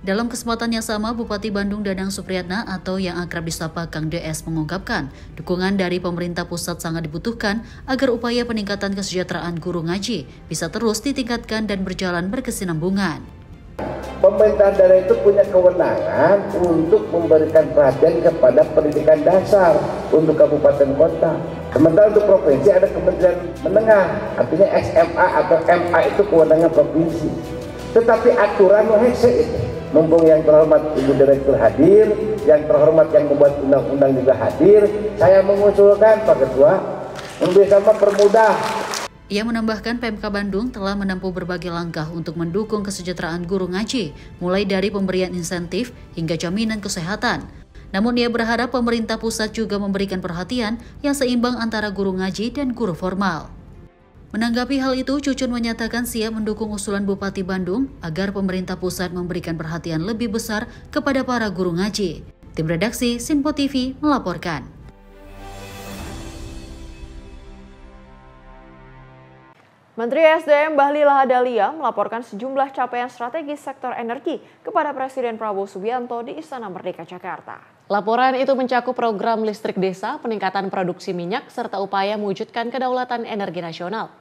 Dalam kesempatan yang sama, Bupati Bandung Dadang Supriyatna atau yang akrab disapa Kang DS mengungkapkan, dukungan dari pemerintah pusat sangat dibutuhkan agar upaya peningkatan kesejahteraan guru ngaji bisa terus ditingkatkan dan berjalan berkesinambungan. Pemerintah daerah itu punya kewenangan untuk memberikan perhatian kepada pendidikan dasar untuk kabupaten kota. Sementara untuk provinsi ada Kementerian Menengah, artinya SMA atau MA itu kewenangan provinsi. Tetapi aturan itu, mumpung yang terhormat Ibu Direktur hadir, yang terhormat yang membuat undang-undang juga hadir, saya mengusulkan Pak Ketua untuk bisa mempermudah. Ia menambahkan Pemkab Bandung telah menempuh berbagai langkah untuk mendukung kesejahteraan guru ngaji, mulai dari pemberian insentif hingga jaminan kesehatan. Namun ia berharap pemerintah pusat juga memberikan perhatian yang seimbang antara guru ngaji dan guru formal. Menanggapi hal itu, Cucun menyatakan siap mendukung usulan Bupati Bandung agar pemerintah pusat memberikan perhatian lebih besar kepada para guru ngaji. Tim redaksi Simpo TV melaporkan. Menteri SDM Bahlil Lahadalia melaporkan sejumlah capaian strategis sektor energi kepada Presiden Prabowo Subianto di Istana Merdeka, Jakarta. Laporan itu mencakup program listrik desa, peningkatan produksi minyak, serta upaya mewujudkan kedaulatan energi nasional.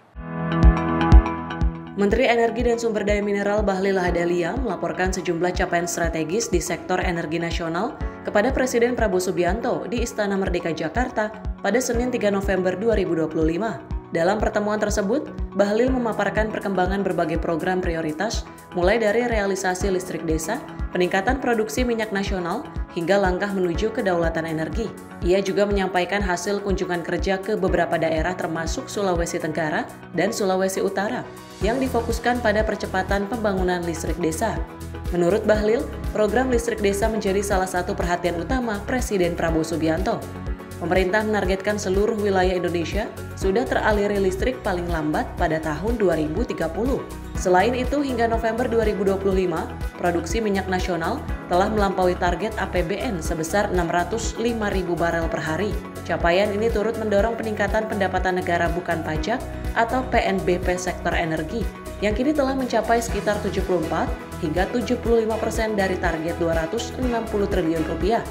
Menteri Energi dan Sumber Daya Mineral Bahlil Lahadalia melaporkan sejumlah capaian strategis di sektor energi nasional kepada Presiden Prabowo Subianto di Istana Merdeka Jakarta pada Senin 3 November 2025. Dalam pertemuan tersebut, Bahlil memaparkan perkembangan berbagai program prioritas, mulai dari realisasi listrik desa, peningkatan produksi minyak nasional, hingga langkah menuju kedaulatan energi. Ia juga menyampaikan hasil kunjungan kerja ke beberapa daerah termasuk Sulawesi Tenggara dan Sulawesi Utara, yang difokuskan pada percepatan pembangunan listrik desa. Menurut Bahlil, program listrik desa menjadi salah satu perhatian utama Presiden Prabowo Subianto. Pemerintah menargetkan seluruh wilayah Indonesia sudah teraliri listrik paling lambat pada tahun 2030. Selain itu, hingga November 2025, produksi minyak nasional telah melampaui target APBN sebesar 605.000 barel per hari. Capaian ini turut mendorong peningkatan pendapatan negara bukan pajak atau PNBP sektor energi, yang kini telah mencapai sekitar 74 hingga 75% dari target 260 triliun rupiah.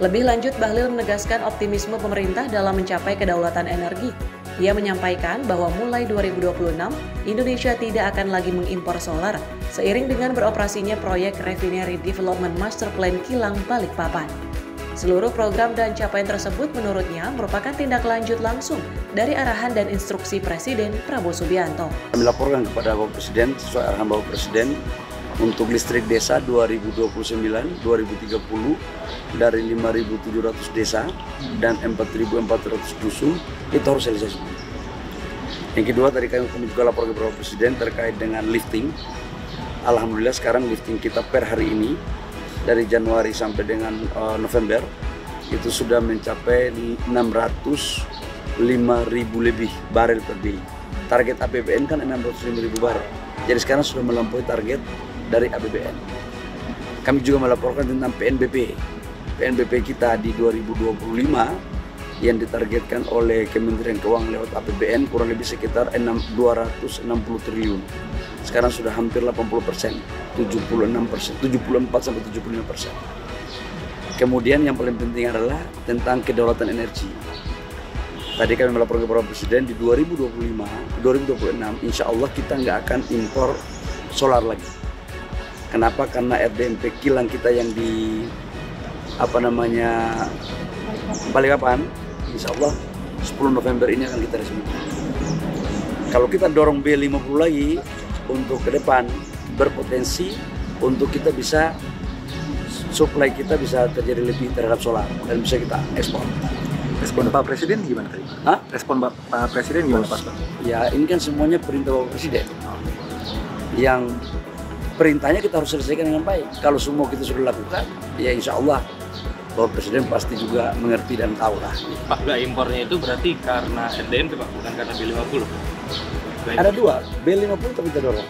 Lebih lanjut, Bahlil menegaskan optimisme pemerintah dalam mencapai kedaulatan energi. Ia menyampaikan bahwa mulai 2026, Indonesia tidak akan lagi mengimpor solar, seiring dengan beroperasinya proyek Refinery Development Master Plan Kilang Balikpapan. Seluruh program dan capaian tersebut menurutnya merupakan tindak lanjut langsung dari arahan dan instruksi Presiden Prabowo Subianto. Kami laporkan kepada Bapak Presiden sesuai arahan Bapak Presiden untuk listrik desa 2029-2030 dari 5.700 desa dan 4.400 dusun itu harus realisasi. Yang kedua, tadi kami juga lapor ke Bapak Presiden terkait dengan lifting. Alhamdulillah sekarang lifting kita per hari ini dari Januari sampai dengan November itu sudah mencapai 605.000 lebih barel per day. Target APBN kan 605.000 barel. Jadi sekarang sudah melampaui target dari APBN. Kami juga melaporkan tentang PNBP. PNBP kita di 2025 yang ditargetkan oleh Kementerian Keuangan lewat APBN kurang lebih sekitar 260 triliun. Sekarang sudah hampir 80%, 74-75%. Kemudian yang paling penting adalah tentang kedaulatan energi. Tadi kami melaporkan kepada Presiden di 2025, 2026, insya Allah kita nggak akan impor solar lagi. Kenapa? Karena RDMP kilang kita yang di Balikpapan, insya Allah 10 November ini akan kita resmikan. Kalau kita dorong B50 lagi untuk ke depan, berpotensi untuk kita bisa supply kita bisa terjadi lebih terhadap solar dan bisa kita ekspor. Respon Pak Presiden gimana tadi? Hah? Respon Pak Presiden gimana Pak? Ya ini kan semuanya perintah Bapak Presiden. Yang perintahnya kita harus selesaikan dengan baik. Kalau semua kita sudah lakukan, ya insya Allah Bapak Presiden pasti juga mengerti dan tahu lah. Pak, nggak impornya itu berarti karena RDMP Pak, bukan karena B50? Ada dua, B50 tapi kita dorong.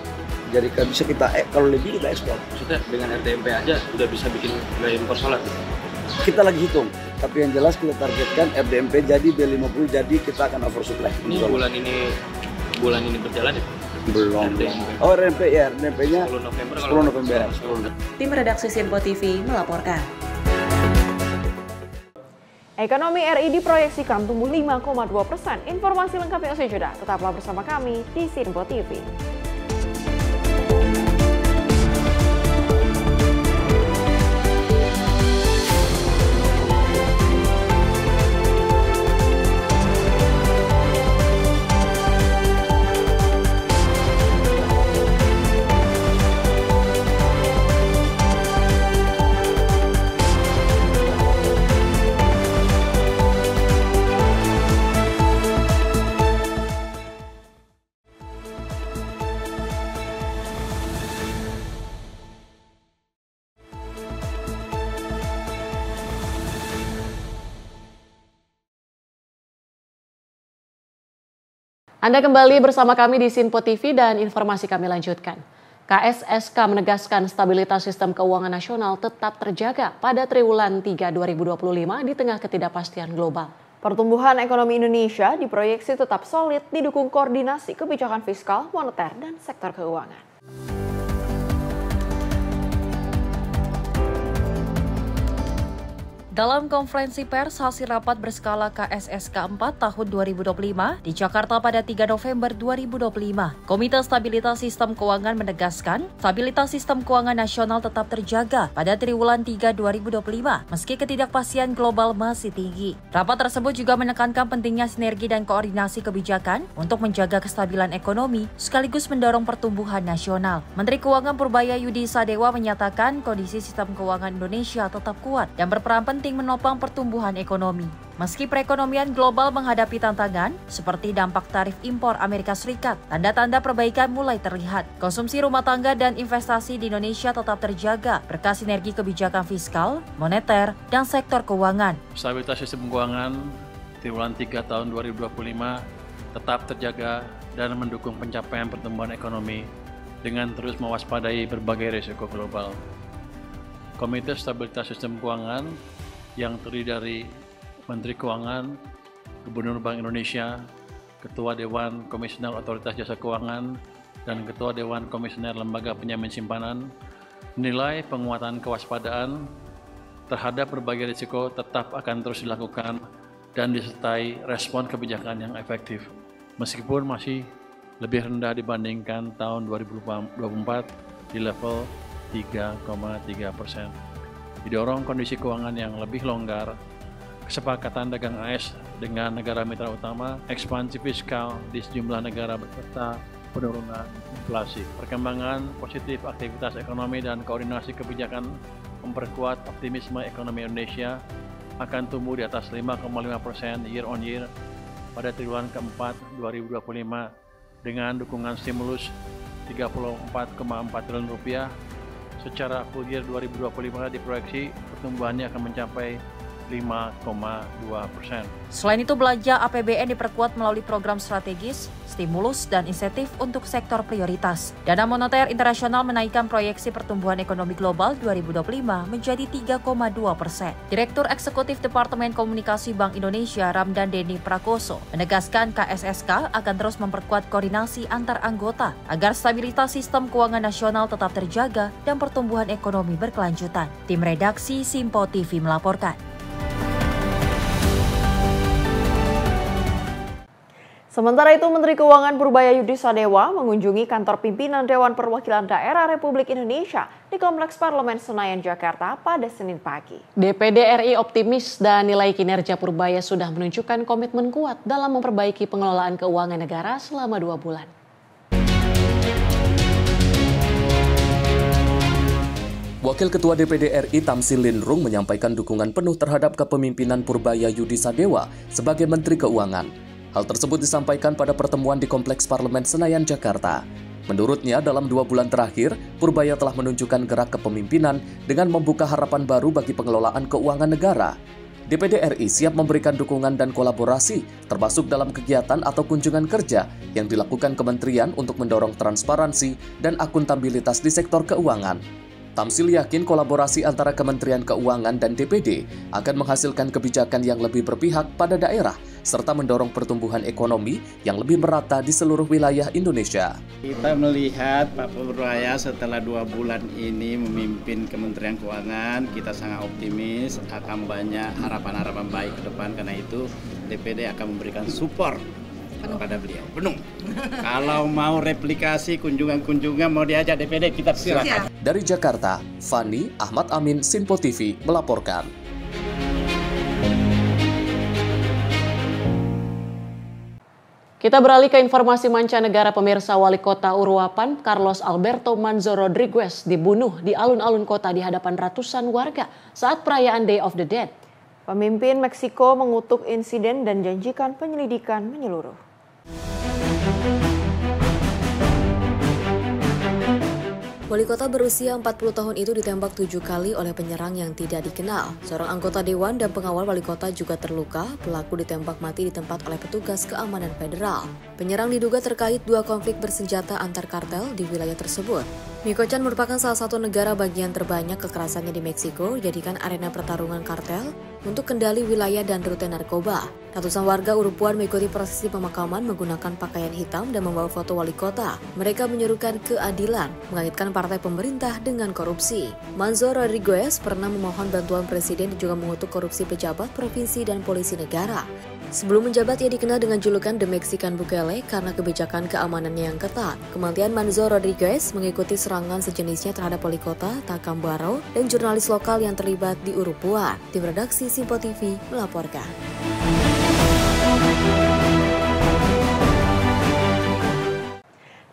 Jadi kan bisa kita, kalau lebih kita ekspor. Maksudnya dengan RDMP aja udah bisa bikin nggak impor solar? Kita lagi hitung, tapi yang jelas kita targetkan RDMP jadi B50 jadi kita akan oversupply. Ini bulan ini berjalan ya? Belum. Oh RDMP ya, RDMP-nya 10 November. 10 November. Tim redaksi Sinpo TV melaporkan. Ekonomi RI diproyeksikan tumbuh 5,2%. Informasi lengkapnya usai jeda. Tetaplah bersama kami di Sinpo TV. Anda kembali bersama kami di Sinpo TV dan informasi kami lanjutkan. KSSK menegaskan stabilitas sistem keuangan nasional tetap terjaga pada triwulan 3 2025 di tengah ketidakpastian global. Pertumbuhan ekonomi Indonesia diproyeksi tetap solid didukung koordinasi kebijakan fiskal, moneter, dan sektor keuangan. Dalam konferensi pers hasil rapat berskala KSSK 4 tahun 2025 di Jakarta pada 3 November 2025, Komite Stabilitas Sistem Keuangan menegaskan stabilitas sistem keuangan nasional tetap terjaga pada triwulan 3 2025 meski ketidakpastian global masih tinggi. Rapat tersebut juga menekankan pentingnya sinergi dan koordinasi kebijakan untuk menjaga kestabilan ekonomi sekaligus mendorong pertumbuhan nasional. Menteri Keuangan Purbaya Yudi Sadewa menyatakan kondisi sistem keuangan Indonesia tetap kuat dan berperan penting menopang pertumbuhan ekonomi. Meski perekonomian global menghadapi tantangan seperti dampak tarif impor Amerika Serikat, tanda-tanda perbaikan mulai terlihat. Konsumsi rumah tangga dan investasi di Indonesia tetap terjaga berkat sinergi kebijakan fiskal, moneter, dan sektor keuangan. Stabilitas sistem keuangan triwulan 3 tahun 2025 tetap terjaga dan mendukung pencapaian pertumbuhan ekonomi dengan terus mewaspadai berbagai risiko global. Komite Stabilitas Sistem Keuangan yang terdiri dari Menteri Keuangan, Gubernur Bank Indonesia, Ketua Dewan Komisioner Otoritas Jasa Keuangan, dan Ketua Dewan Komisioner Lembaga Penjamin Simpanan menilai penguatan kewaspadaan terhadap berbagai risiko tetap akan terus dilakukan dan disertai respon kebijakan yang efektif, meskipun masih lebih rendah dibandingkan tahun 2024 di level 3,3%. Didorong kondisi keuangan yang lebih longgar, kesepakatan dagang AS dengan negara mitra utama, ekspansi fiskal di sejumlah negara beserta penurunan inflasi. Perkembangan positif aktivitas ekonomi dan koordinasi kebijakan memperkuat optimisme ekonomi Indonesia akan tumbuh di atas 5,5% year on year pada triwulan keempat 2025 dengan dukungan stimulus 34,4 triliun rupiah. Secara full year 2025 diproyeksi pertumbuhannya akan mencapai 5,2%. Selain itu, belanja APBN diperkuat melalui program strategis, stimulus, dan insentif untuk sektor prioritas. Dana Moneter Internasional menaikkan proyeksi pertumbuhan ekonomi global 2025 menjadi 3,2%. Direktur Eksekutif Departemen Komunikasi Bank Indonesia Ramdan Deni Prakoso menegaskan KSSK akan terus memperkuat koordinasi antar anggota agar stabilitas sistem keuangan nasional tetap terjaga dan pertumbuhan ekonomi berkelanjutan. Tim redaksi Simpo TV melaporkan. Sementara itu, Menteri Keuangan Purbaya Yudi Sadewa mengunjungi kantor pimpinan Dewan Perwakilan Daerah Republik Indonesia di Kompleks Parlemen Senayan, Jakarta pada Senin pagi. DPD RI optimis dan nilai kinerja Purbaya sudah menunjukkan komitmen kuat dalam memperbaiki pengelolaan keuangan negara selama 2 bulan. Wakil Ketua DPD RI Tamsil Lindrung menyampaikan dukungan penuh terhadap kepemimpinan Purbaya Yudi Sadewa sebagai Menteri Keuangan. Hal tersebut disampaikan pada pertemuan di Kompleks Parlemen Senayan, Jakarta. Menurutnya, dalam 2 bulan terakhir, Purbaya telah menunjukkan gerak kepemimpinan dengan membuka harapan baru bagi pengelolaan keuangan negara. DPD RI siap memberikan dukungan dan kolaborasi, termasuk dalam kegiatan atau kunjungan kerja yang dilakukan kementerian untuk mendorong transparansi dan akuntabilitas di sektor keuangan. Tamsil yakin kolaborasi antara Kementerian Keuangan dan DPD akan menghasilkan kebijakan yang lebih berpihak pada daerah, serta mendorong pertumbuhan ekonomi yang lebih merata di seluruh wilayah Indonesia. Kita melihat Pak Purbaya setelah 2 bulan ini memimpin Kementerian Keuangan, kita sangat optimis akan banyak harapan-harapan baik ke depan, karena itu DPD akan memberikan support kepada beliau penuh. Kalau mau replikasi kunjungan-kunjungan mau diajak DPD, kita silakan. Dari Jakarta, Fani Ahmad Amin, Simpo TV melaporkan. Kita beralih ke informasi mancanegara. Pemirsa, Wali Kota Uruapan, Carlos Alberto Manzo Rodriguez, dibunuh di alun-alun kota di hadapan ratusan warga saat perayaan Day of the Dead. Pemimpin Meksiko mengutuk insiden dan janjikan penyelidikan menyeluruh. Wali kota berusia 40 tahun itu ditembak 7 kali oleh penyerang yang tidak dikenal. Seorang anggota dewan dan pengawal wali kota juga terluka. Pelaku ditembak mati di tempat oleh petugas keamanan federal. Penyerang diduga terkait 2 konflik bersenjata antar kartel di wilayah tersebut. Michoacán merupakan salah satu negara bagian terbanyak kekerasannya di Meksiko, dijadikan arena pertarungan kartel untuk kendali wilayah dan rute narkoba. Ratusan warga Urupuan mengikuti prosesi pemakaman menggunakan pakaian hitam dan membawa foto wali kota. Mereka menyerukan keadilan, mengaitkan partai pemerintah dengan korupsi. Manzo Rodriguez pernah memohon bantuan presiden dan juga mengutuk korupsi pejabat provinsi dan polisi negara. Sebelum menjabat, ia dikenal dengan julukan The Mexican Bukele karena kebijakan keamanannya yang ketat. Kematian Manzo Rodriguez mengikuti serangan sejenisnya terhadap wali kota Tacambaro dan jurnalis lokal yang terlibat di Urupuan. Tim redaksi Simpo TV melaporkan.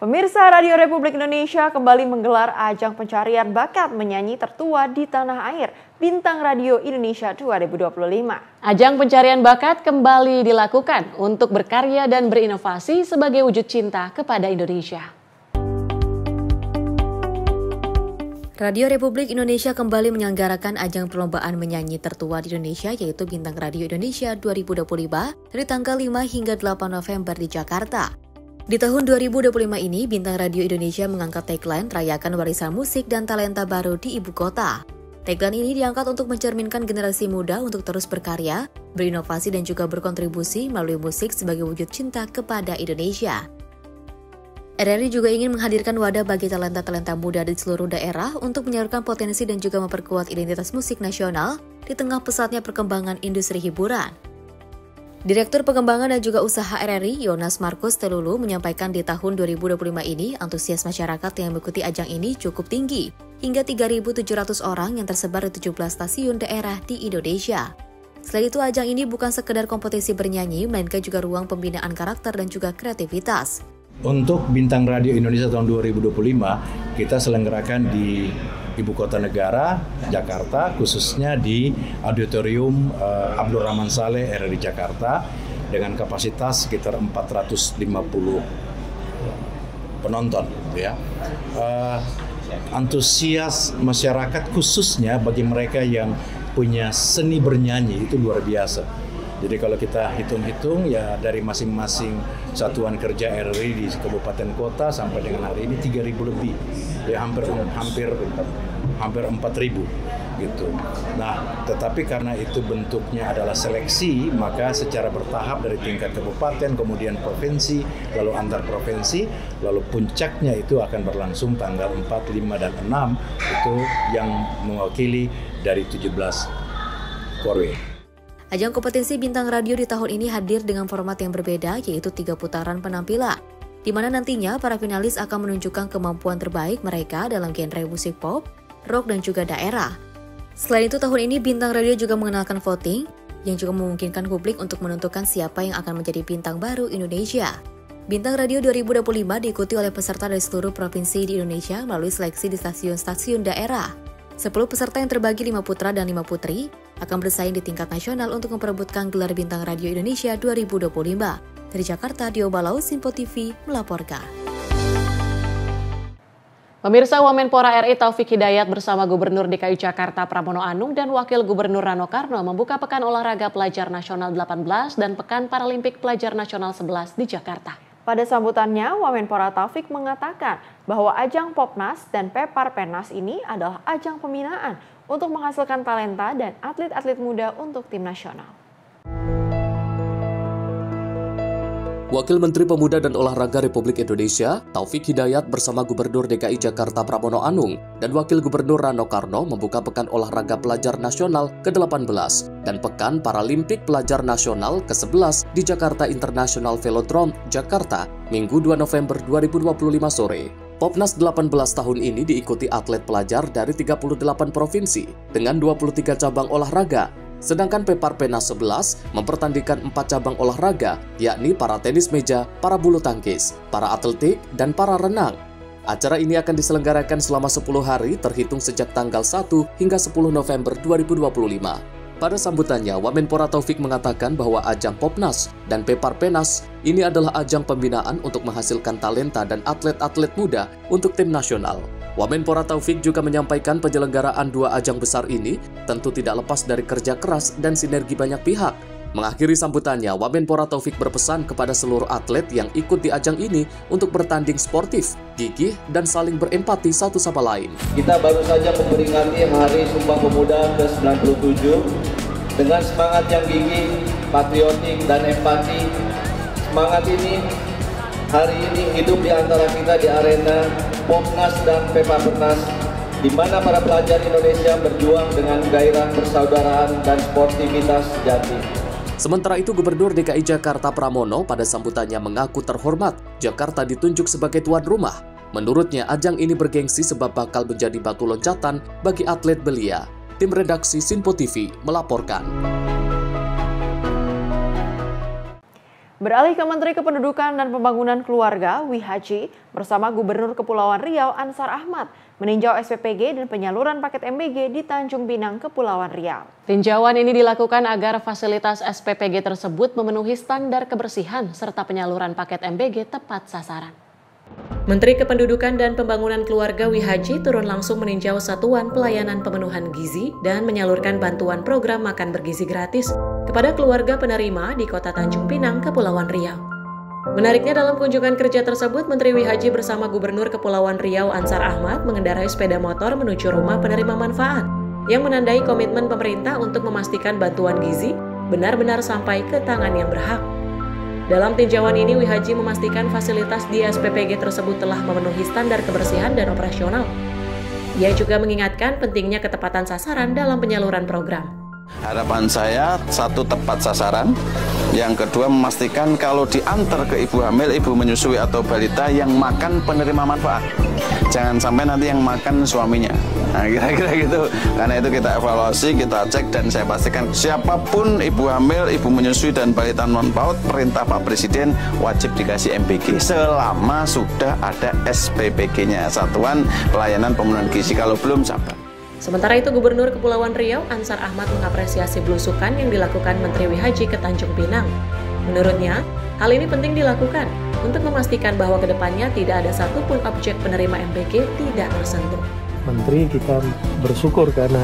Pemirsa Radio Republik Indonesia kembali menggelar ajang pencarian bakat menyanyi tertua di tanah air, Bintang Radio Indonesia 2025. Ajang pencarian bakat kembali dilakukan untuk berkarya dan berinovasi sebagai wujud cinta kepada Indonesia. Radio Republik Indonesia kembali menyelenggarakan ajang perlombaan menyanyi tertua di Indonesia yaitu Bintang Radio Indonesia 2025 dari tanggal 5 hingga 8 November di Jakarta. Di tahun 2025 ini, Bintang Radio Indonesia mengangkat tagline Rayakan Warisan Musik dan Talenta Baru di Ibu Kota. Tagline ini diangkat untuk mencerminkan generasi muda untuk terus berkarya, berinovasi dan juga berkontribusi melalui musik sebagai wujud cinta kepada Indonesia. RRI juga ingin menghadirkan wadah bagi talenta-talenta muda di seluruh daerah untuk menyalurkan potensi dan juga memperkuat identitas musik nasional di tengah pesatnya perkembangan industri hiburan. Direktur Pengembangan dan juga Usaha RRI, Yonas Markus Telulu, menyampaikan di tahun 2025 ini, antusias masyarakat yang mengikuti ajang ini cukup tinggi, hingga 3.700 orang yang tersebar di 17 stasiun daerah di Indonesia. Selain itu, ajang ini bukan sekedar kompetisi bernyanyi, melainkan juga ruang pembinaan karakter dan juga kreativitas. Untuk Bintang Radio Indonesia tahun 2025, kita selenggarakan di Ibu Kota Negara, Jakarta, khususnya di Auditorium Abdul Rahman Saleh RRI Jakarta dengan kapasitas sekitar 450 penonton. Ya. Antusias masyarakat khususnya bagi mereka yang punya seni bernyanyi itu luar biasa. Jadi kalau kita hitung-hitung ya dari masing-masing satuan kerja RRI di kabupaten kota sampai dengan hari ini 3.000 lebih, ya hampir 4.000 gitu. Nah, tetapi karena itu bentuknya adalah seleksi, maka secara bertahap dari tingkat kabupaten, kemudian provinsi, lalu antar provinsi, lalu puncaknya itu akan berlangsung tanggal 4, 5, dan 6 itu yang mewakili dari 17 korwil. Ajang kompetensi Bintang Radio di tahun ini hadir dengan format yang berbeda, yaitu 3 putaran penampilan, di mana nantinya para finalis akan menunjukkan kemampuan terbaik mereka dalam genre musik pop, rock, dan juga daerah. Selain itu, tahun ini Bintang Radio juga mengenalkan voting, yang juga memungkinkan publik untuk menentukan siapa yang akan menjadi bintang baru Indonesia. Bintang Radio 2025 diikuti oleh peserta dari seluruh provinsi di Indonesia melalui seleksi di stasiun-stasiun daerah. 10 peserta yang terbagi 5 putra dan 5 putri akan bersaing di tingkat nasional untuk memperebutkan gelar Bintang Radio Indonesia 2025. Dari Jakarta, Dio Balau, Simpo TV melaporkan. Pemirsa, Wamenpora RI Taufik Hidayat bersama Gubernur DKI Jakarta Pramono Anung dan Wakil Gubernur Rano Karno membuka Pekan Olahraga Pelajar Nasional 18 dan Pekan Paralimpik Pelajar Nasional 11 di Jakarta. Pada sambutannya, Wamenpora Taufik mengatakan bahwa ajang Popnas dan Peparpenas ini adalah ajang pembinaan untuk menghasilkan talenta dan atlet-atlet muda untuk tim nasional. Wakil Menteri Pemuda dan Olahraga Republik Indonesia, Taufik Hidayat bersama Gubernur DKI Jakarta Pramono Anung dan Wakil Gubernur Rano Karno membuka Pekan Olahraga Pelajar Nasional ke-18 dan Pekan Paralimpik Pelajar Nasional ke-11 di Jakarta International Velodrome, Jakarta, Minggu 2 November 2025 sore. Popnas 18 tahun ini diikuti atlet pelajar dari 38 provinsi dengan 23 cabang olahraga. Sedangkan Peparpenas 11 mempertandingkan 4 cabang olahraga, yakni para tenis meja, para bulu tangkis, para atletik, dan para renang. Acara ini akan diselenggarakan selama 10 hari terhitung sejak tanggal 1 hingga 10 November 2025. Pada sambutannya, Wamenpora Taufik mengatakan bahwa ajang Popnas dan Peparpenas ini adalah ajang pembinaan untuk menghasilkan talenta dan atlet-atlet muda untuk tim nasional. Wamenpora Taufik juga menyampaikan penyelenggaraan 2 ajang besar ini tentu tidak lepas dari kerja keras dan sinergi banyak pihak. Mengakhiri sambutannya, Wamenpora Taufik berpesan kepada seluruh atlet yang ikut di ajang ini untuk bertanding sportif, gigih, dan saling berempati satu sama lain. Kita baru saja memperingati Hari Sumpah Pemuda ke-97 dengan semangat yang gigih, patriotik, dan empati. Semangat ini hari ini hidup di antara kita di arena Popnas dan Pepapernas, di mana para pelajar Indonesia berjuang dengan gairah persaudaraan dan sportivitas sejati. Sementara itu, Gubernur DKI Jakarta Pramono pada sambutannya mengaku terhormat Jakarta ditunjuk sebagai tuan rumah. Menurutnya, ajang ini bergengsi sebab bakal menjadi batu loncatan bagi atlet belia. Tim redaksi Sinpo TV melaporkan. Beralih ke Menteri Kependudukan dan Pembangunan Keluarga, Wihaji, bersama Gubernur Kepulauan Riau Ansar Ahmad, meninjau SPPG dan penyaluran paket MBG di Tanjung Pinang, Kepulauan Riau. Tinjauan ini dilakukan agar fasilitas SPPG tersebut memenuhi standar kebersihan serta penyaluran paket MBG tepat sasaran. Menteri Kependudukan dan Pembangunan Keluarga Wihaji turun langsung meninjau satuan pelayanan pemenuhan gizi dan menyalurkan bantuan program makan bergizi gratis kepada keluarga penerima di Kota Tanjung Pinang, Kepulauan Riau. Menariknya, dalam kunjungan kerja tersebut, Menteri Wihaji bersama Gubernur Kepulauan Riau Ansar Ahmad mengendarai sepeda motor menuju rumah penerima manfaat yang menandai komitmen pemerintah untuk memastikan bantuan gizi benar-benar sampai ke tangan yang berhak. Dalam tinjauan ini, Wihaji memastikan fasilitas di SPPG tersebut telah memenuhi standar kebersihan dan operasional. Ia juga mengingatkan pentingnya ketepatan sasaran dalam penyaluran program. Harapan saya, satu, tepat sasaran. Yang kedua, memastikan kalau diantar ke ibu hamil, ibu menyusui atau balita yang makan penerima manfaat. Jangan sampai nanti yang makan suaminya. Nah, kira-kira gitu. Karena itu kita evaluasi, kita cek, dan saya pastikan siapapun ibu hamil, ibu menyusui, dan balita non-PAUD, perintah Pak Presiden wajib dikasih MBG selama sudah ada SPPG-nya, Satuan Pelayanan Pemenuhan Gizi. Kalau belum, sabar. Sementara itu, Gubernur Kepulauan Riau Ansar Ahmad mengapresiasi belusukan yang dilakukan Menteri Wihaji ke Tanjung Pinang. Menurutnya, hal ini penting dilakukan untuk memastikan bahwa kedepannya tidak ada satupun objek penerima MBG tidak tersentuh. Menteri, kita bersyukur karena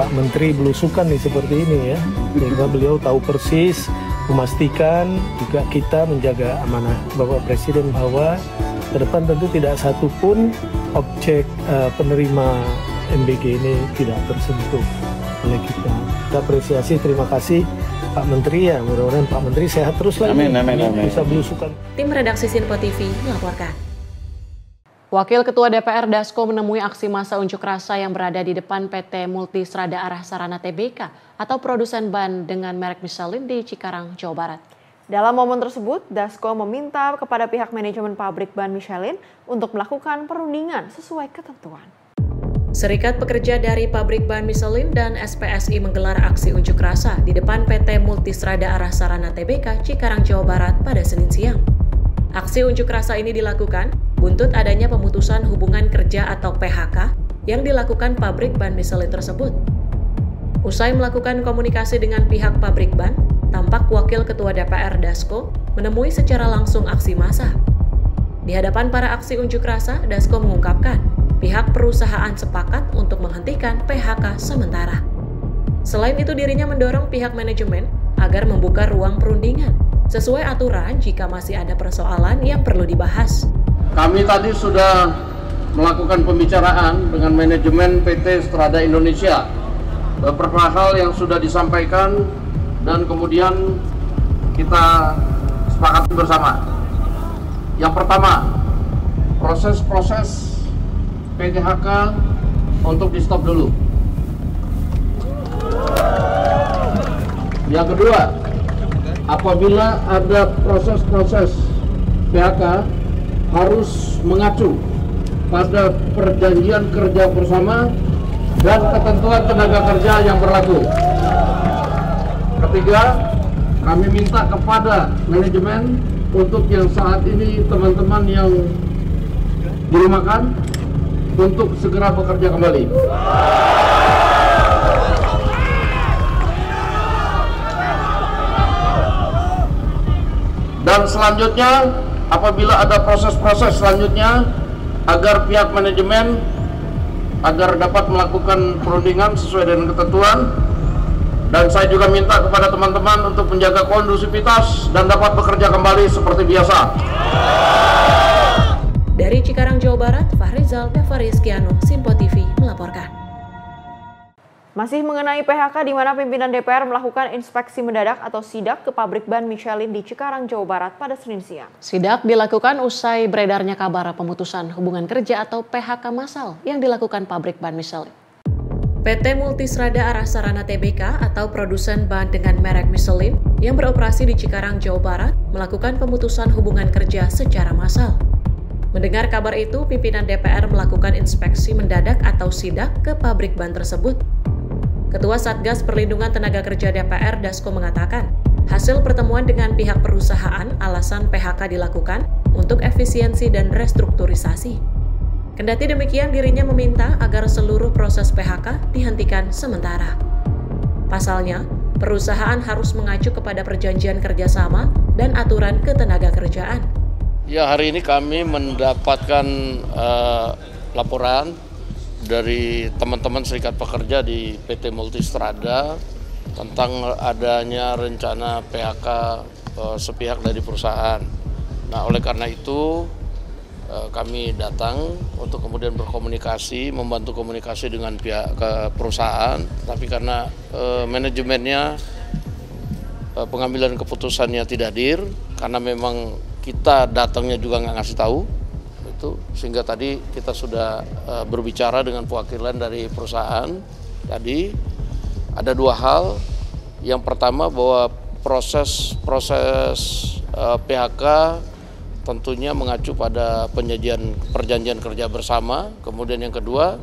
Pak Menteri belusukan nih seperti ini ya, sehingga beliau tahu persis, memastikan juga kita menjaga amanah Bapak Presiden bahwa ke depan tentu tidak satupun objek penerima MBG ini tidak tersentuh oleh kita. Kita apresiasi, terima kasih Pak Menteri ya, mudah-mudahan Pak Menteri sehat terus lagi. Amin, amin, amin. Bisa belusukan. Tim redaksi Sinpo TV melaporkan. Wakil Ketua DPR Dasko menemui aksi massa unjuk rasa yang berada di depan PT Multistrada Arah Sarana Tbk atau produsen ban dengan merek Michelin di Cikarang, Jawa Barat. Dalam momen tersebut, Dasko meminta kepada pihak manajemen pabrik ban Michelin untuk melakukan perundingan sesuai ketentuan. Serikat Pekerja dari pabrik ban Michelin dan SPSI menggelar aksi unjuk rasa di depan PT Multistrada Arah Sarana Tbk Cikarang, Jawa Barat pada Senin siang. Aksi unjuk rasa ini dilakukan buntut adanya pemutusan hubungan kerja atau PHK yang dilakukan pabrik ban Michelin tersebut. Usai melakukan komunikasi dengan pihak pabrik ban, tampak Wakil Ketua DPR Dasko menemui secara langsung aksi massa. Di hadapan para aksi unjuk rasa, Dasko mengungkapkan pihak perusahaan sepakat untuk menghentikan PHK sementara. Selain itu, dirinya mendorong pihak manajemen agar membuka ruang perundingan sesuai aturan jika masih ada persoalan yang perlu dibahas. Kami tadi sudah melakukan pembicaraan dengan manajemen PT Strada Indonesia. Beberapa hal yang sudah disampaikan dan kemudian kita sepakati bersama. Yang pertama, proses-proses PHK untuk di stop dulu. Yang kedua, apabila ada proses-proses PHK harus mengacu pada perjanjian kerja bersama dan ketentuan tenaga kerja yang berlaku. Ketiga, kami minta kepada manajemen untuk yang saat ini teman-teman yang dirumahkan untuk segera bekerja kembali. Dan selanjutnya, apabila ada proses-proses selanjutnya, agar pihak manajemen agar dapat melakukan perundingan sesuai dengan ketentuan, Dan saya juga minta kepada teman-teman untuk menjaga kondusivitas dan dapat bekerja kembali seperti biasa. Dari Cikarang, Jawa Barat, Fahrizal Rizkiano, Simpo TV melaporkan. Masih mengenai PHK di mana pimpinan DPR melakukan inspeksi mendadak atau sidak ke pabrik ban Michelin di Cikarang, Jawa Barat pada Senin siang. Sidak dilakukan usai beredarnya kabar pemutusan hubungan kerja atau PHK massal yang dilakukan pabrik ban Michelin. PT Multistrada Arah Sarana Tbk atau produsen ban dengan merek Michelin yang beroperasi di Cikarang, Jawa Barat melakukan pemutusan hubungan kerja secara massal. Mendengar kabar itu, pimpinan DPR melakukan inspeksi mendadak atau sidak ke pabrik ban tersebut. Ketua Satgas Perlindungan Tenaga Kerja DPR Dasko mengatakan, hasil pertemuan dengan pihak perusahaan alasan PHK dilakukan untuk efisiensi dan restrukturisasi. Kendati demikian, dirinya meminta agar seluruh proses PHK dihentikan sementara. Pasalnya, perusahaan harus mengacu kepada perjanjian kerjasama dan aturan ketenagakerjaan. Ya, hari ini kami mendapatkan laporan dari teman-teman serikat pekerja di PT Multistrada tentang adanya rencana PHK sepihak dari perusahaan. Nah, oleh karena itu kami datang untuk kemudian berkomunikasi, membantu komunikasi dengan pihak perusahaan. Tapi karena manajemennya pengambilan keputusannya tidak hadir, karena memang kita datangnya juga nggak ngasih tahu, itu sehingga tadi kita sudah berbicara dengan perwakilan dari perusahaan. Tadi ada dua hal. Yang pertama bahwa proses PHK tentunya mengacu pada perjanjian kerja bersama. Kemudian yang kedua,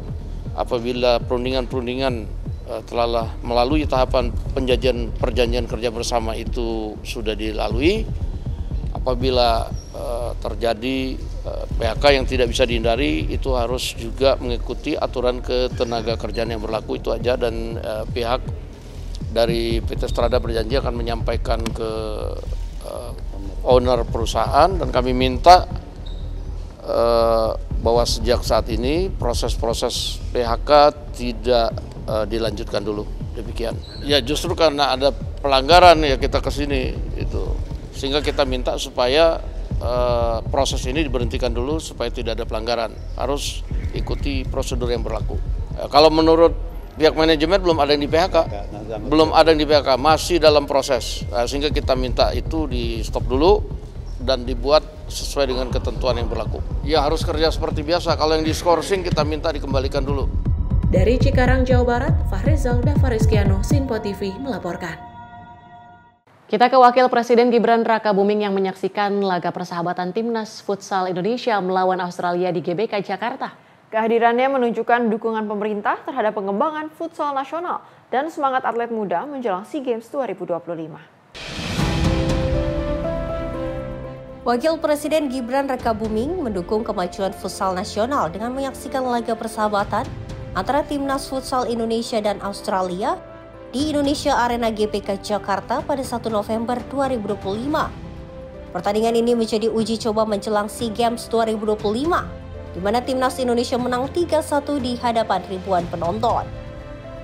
apabila perundingan telah melalui tahapan perjanjian kerja bersama itu sudah dilalui, apabila terjadi PHK yang tidak bisa dihindari, itu harus juga mengikuti aturan ketenagakerjaan yang berlaku, itu aja. Dan pihak dari PT Strada berjanji akan menyampaikan ke owner perusahaan, dan kami minta bahwa sejak saat ini proses-proses PHK tidak dilanjutkan dulu. Demikian. Ya, justru karena ada pelanggaran ya kita ke sini itu. Sehingga kita minta supaya proses ini diberhentikan dulu supaya tidak ada pelanggaran. Harus ikuti prosedur yang berlaku. Kalau menurut pihak manajemen belum ada yang di PHK, masih dalam proses, sehingga kita minta itu di stop dulu dan dibuat sesuai dengan ketentuan yang berlaku. Ya, harus kerja seperti biasa. Kalau yang diskorsing kita minta dikembalikan dulu. Dari Cikarang, Jawa Barat, Fahrizal Rizkiano, Simpo TV melaporkan. Kita ke Wakil Presiden Gibran Rakabuming yang menyaksikan laga persahabatan Timnas Futsal Indonesia melawan Australia di GBK Jakarta. Kehadirannya menunjukkan dukungan pemerintah terhadap pengembangan futsal nasional dan semangat atlet muda menjelang SEA Games 2025. Wakil Presiden Gibran Rakabuming mendukung kemajuan futsal nasional dengan menyaksikan laga persahabatan antara Timnas Futsal Indonesia dan Australia di Indonesia Arena GBK Jakarta pada 1 November 2025. Pertandingan ini menjadi uji coba menjelang SEA Games 2025. Di mana Timnas Indonesia menang 3-1 di hadapan ribuan penonton.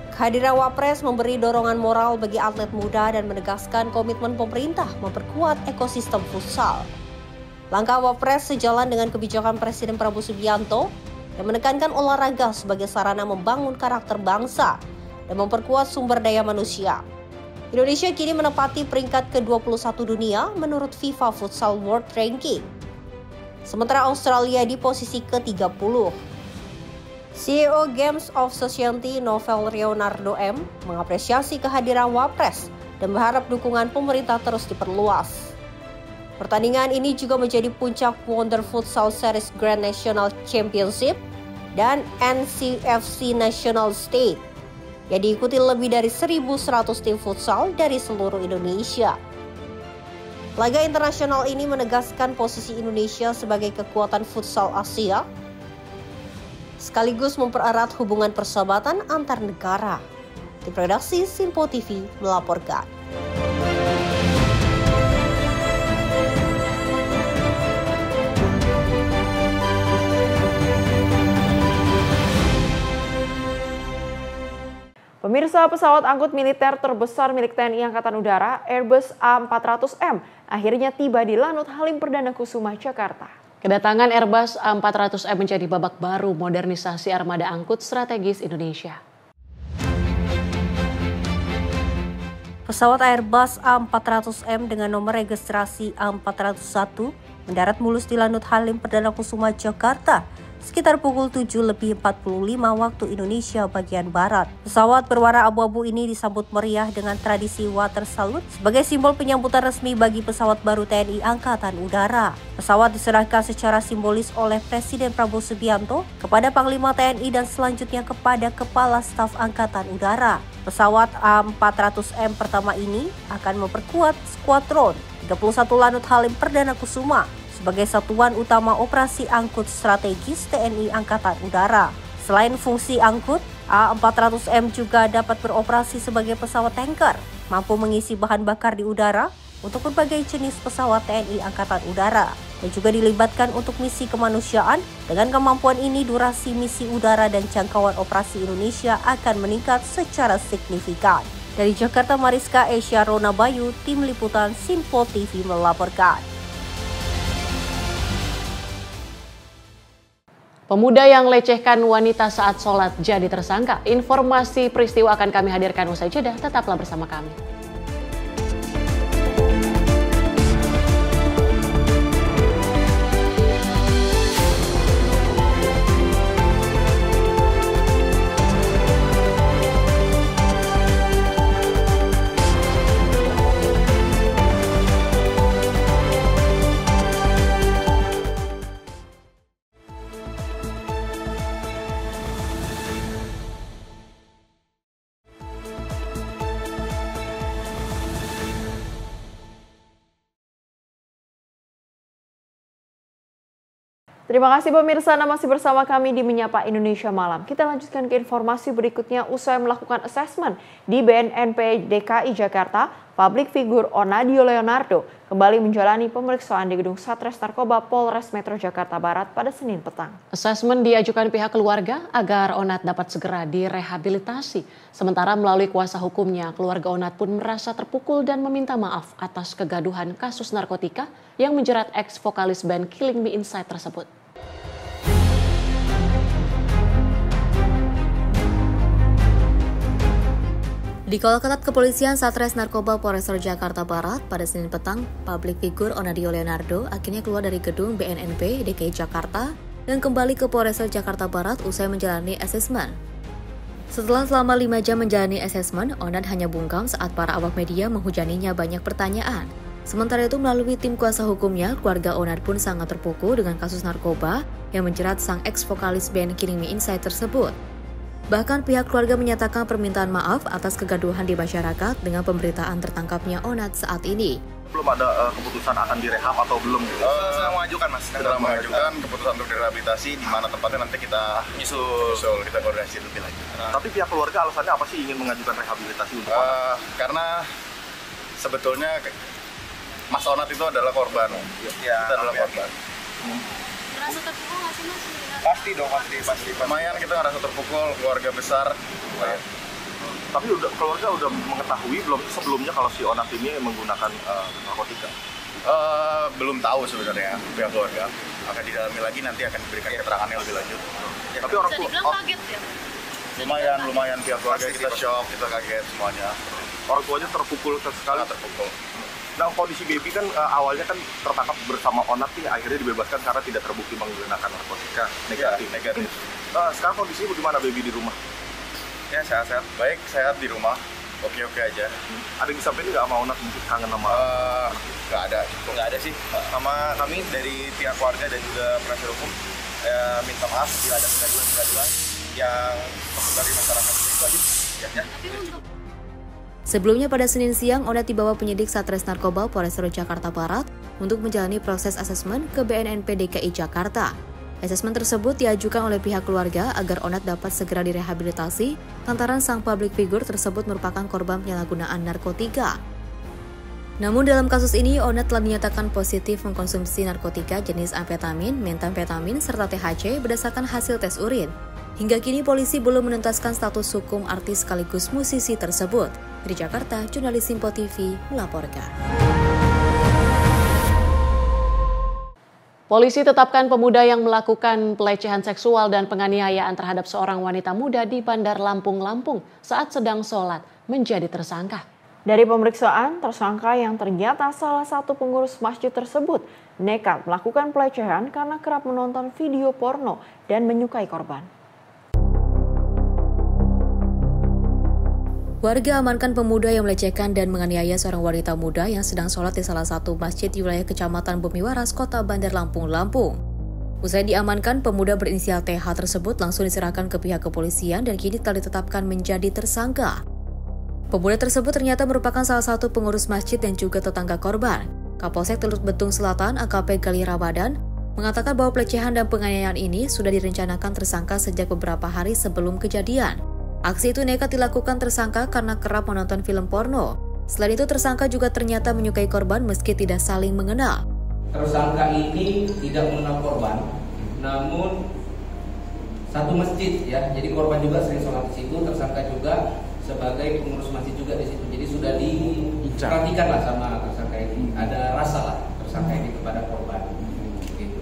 Kehadiran Wapres memberi dorongan moral bagi atlet muda dan menegaskan komitmen pemerintah memperkuat ekosistem futsal. Langkah Wapres sejalan dengan kebijakan Presiden Prabowo Subianto yang menekankan olahraga sebagai sarana membangun karakter bangsa dan memperkuat sumber daya manusia. Indonesia kini menempati peringkat ke-21 dunia menurut FIFA Futsal World Ranking. Sementara Australia di posisi ke-30. CEO Games of Society Novel Leonardo M. mengapresiasi kehadiran Wapres dan berharap dukungan pemerintah terus diperluas. Pertandingan ini juga menjadi puncak Wonder Futsal Series Grand National Championship dan NCFC National State yang diikuti lebih dari 1.100 tim futsal dari seluruh Indonesia. Laga internasional ini menegaskan posisi Indonesia sebagai kekuatan futsal Asia, sekaligus mempererat hubungan persahabatan antar negara. Tim redaksi Simpo TV melaporkan. Pemirsa, pesawat angkut militer terbesar milik TNI Angkatan Udara, Airbus A400M, akhirnya tiba di Lanut Halim Perdana Kusuma, Jakarta. Kedatangan Airbus A400M menjadi babak baru modernisasi armada angkut strategis Indonesia. Pesawat Airbus A400M dengan nomor registrasi A401 mendarat mulus di Lanut Halim Perdana Kusuma, Jakarta sekitar pukul 7:45 waktu Indonesia bagian Barat. Pesawat berwarna abu-abu ini disambut meriah dengan tradisi water salute sebagai simbol penyambutan resmi bagi pesawat baru TNI Angkatan Udara. Pesawat diserahkan secara simbolis oleh Presiden Prabowo Subianto kepada Panglima TNI dan selanjutnya kepada Kepala Staf Angkatan Udara. Pesawat A400M pertama ini akan memperkuat skuadron 31 Lanut Halim Perdana Kusuma sebagai satuan utama operasi angkut strategis TNI Angkatan Udara. Selain fungsi angkut, A400M juga dapat beroperasi sebagai pesawat tanker, mampu mengisi bahan bakar di udara untuk berbagai jenis pesawat TNI Angkatan Udara, dan juga dilibatkan untuk misi kemanusiaan. Dengan kemampuan ini, durasi misi udara dan jangkauan operasi Indonesia akan meningkat secara signifikan. Dari Jakarta, Mariska Esya Rona Bayu, Tim Liputan Simpo TV melaporkan. Pemuda yang lecehkan wanita saat sholat jadi tersangka. Informasi peristiwa akan kami hadirkan usai jeda. Tetaplah bersama kami. Terima kasih pemirsa, Anda masih bersama kami di Menyapa Indonesia Malam. Kita lanjutkan ke informasi berikutnya. Usai melakukan asesmen di BNNP DKI Jakarta, publik figur Onadio Leonardo kembali menjalani pemeriksaan di Gedung Satres Narkoba Polres Metro Jakarta Barat pada Senin petang. Asesmen diajukan pihak keluarga agar Onat dapat segera direhabilitasi. Sementara melalui kuasa hukumnya, keluarga Onat pun merasa terpukul dan meminta maaf atas kegaduhan kasus narkotika yang menjerat ex-vokalis band Killing Me Inside tersebut. Di Kolketat Kepolisian Satres Narkoba Polres Jakarta Barat pada Senin petang, publik figur Onadio Leonardo akhirnya keluar dari gedung BNNP DKI Jakarta dan kembali ke Polres Jakarta Barat usai menjalani asesmen. Setelah selama 5 jam menjalani asesmen, Onat hanya bungkam saat para awak media menghujaninya banyak pertanyaan. Sementara itu melalui tim kuasa hukumnya, keluarga Onat pun sangat terpukul dengan kasus narkoba yang menjerat sang ex-vokalis band Killing Me Inside tersebut. Bahkan pihak keluarga menyatakan permintaan maaf atas kegaduhan di masyarakat dengan pemberitaan tertangkapnya Onat saat ini. Belum ada keputusan akan direhab atau belum? Sedang mengajukan, Mas. Sedang mengajukan keputusan untuk direhabilitasi, di mana tempatnya nanti kita nyusul, kita koordinasi lebih lanjut. Tapi pihak keluarga alasannya apa sih ingin mengajukan rehabilitasi untuk Onat? Karena sebetulnya Mas Onat itu adalah korban. Ya, kita adalah korban. Merasa terpukul nggak sih, Mas? Pasti dong, pasti. Lumayan kita ngerasa terpukul, keluarga besar. Tapi keluarga udah mengetahui belum sebelumnya kalau si Onat ini menggunakan narkotika? Belum tahu sebenarnya pihak keluarga. Akan didalami lagi, nanti akan diberikan keterangannya lebih lanjut. Ya, tapi orang tua kaget ya? Lumayan pihak keluarga kita shock, kita kaget semuanya. Orang tuanya terpukul sekali. Terpukul. Nah, kondisi Baby kan awalnya kan tertangkap bersama Onat nih, akhirnya dibebaskan karena tidak terbukti menggunakan narkotika. Negatif. Sekarang kondisinya bagaimana Baby di rumah? Ya, sehat-sehat. Baik, sehat di rumah. Oke-oke aja. Ada yang disampaikan nggak sama Onat mungkin kangen sama? Nggak ada. Nggak ada sih. Sama kami dari pihak keluarga dan juga penasihat hukum minta maaf bila ada kegaduhan yang dari masyarakat. Itu aja. Ya. Sebelumnya pada Senin siang, Onat dibawa penyidik Satres Narkoba Polres Jakarta Barat untuk menjalani proses asesmen ke BNNP DKI Jakarta. Asesmen tersebut diajukan oleh pihak keluarga agar Onat dapat segera direhabilitasi lantaran sang public figure tersebut merupakan korban penyalahgunaan narkotika. Namun dalam kasus ini, Onat telah dinyatakan positif mengkonsumsi narkotika jenis amfetamin, metamfetamin, serta THC berdasarkan hasil tes urin. Hingga kini polisi belum menuntaskan status hukum artis sekaligus musisi tersebut. Dari Jakarta, jurnalis Simpo TV melaporkan. Polisi tetapkan pemuda yang melakukan pelecehan seksual dan penganiayaan terhadap seorang wanita muda di Bandar Lampung, Lampung saat sedang sholat menjadi tersangka. Dari pemeriksaan, tersangka yang ternyata salah satu pengurus masjid tersebut nekat melakukan pelecehan karena kerap menonton video porno dan menyukai korban. Warga amankan pemuda yang melecehkan dan menganiaya seorang wanita muda yang sedang sholat di salah satu masjid di wilayah Kecamatan Bumiwaras, Kota Bandar Lampung, Lampung. Usai diamankan, pemuda berinisial TH tersebut langsung diserahkan ke pihak kepolisian dan kini telah ditetapkan menjadi tersangka. Pemuda tersebut ternyata merupakan salah satu pengurus masjid dan juga tetangga korban. Kapolsek Teluk Betung Selatan, AKP Gali Ramadan, mengatakan bahwa pelecehan dan penganiayaan ini sudah direncanakan tersangka sejak beberapa hari sebelum kejadian. Aksi itu nekat dilakukan tersangka karena kerap menonton film porno. Selain itu, tersangka juga ternyata menyukai korban meski tidak saling mengenal. Tersangka ini tidak mengenal korban, namun satu masjid ya. Jadi korban juga sering sholat di situ, tersangka juga sebagai pengurus masjid juga di situ. Jadi sudah diperhatikan lah sama tersangka ini. Ada rasa lah tersangka ini kepada korban. Gitu.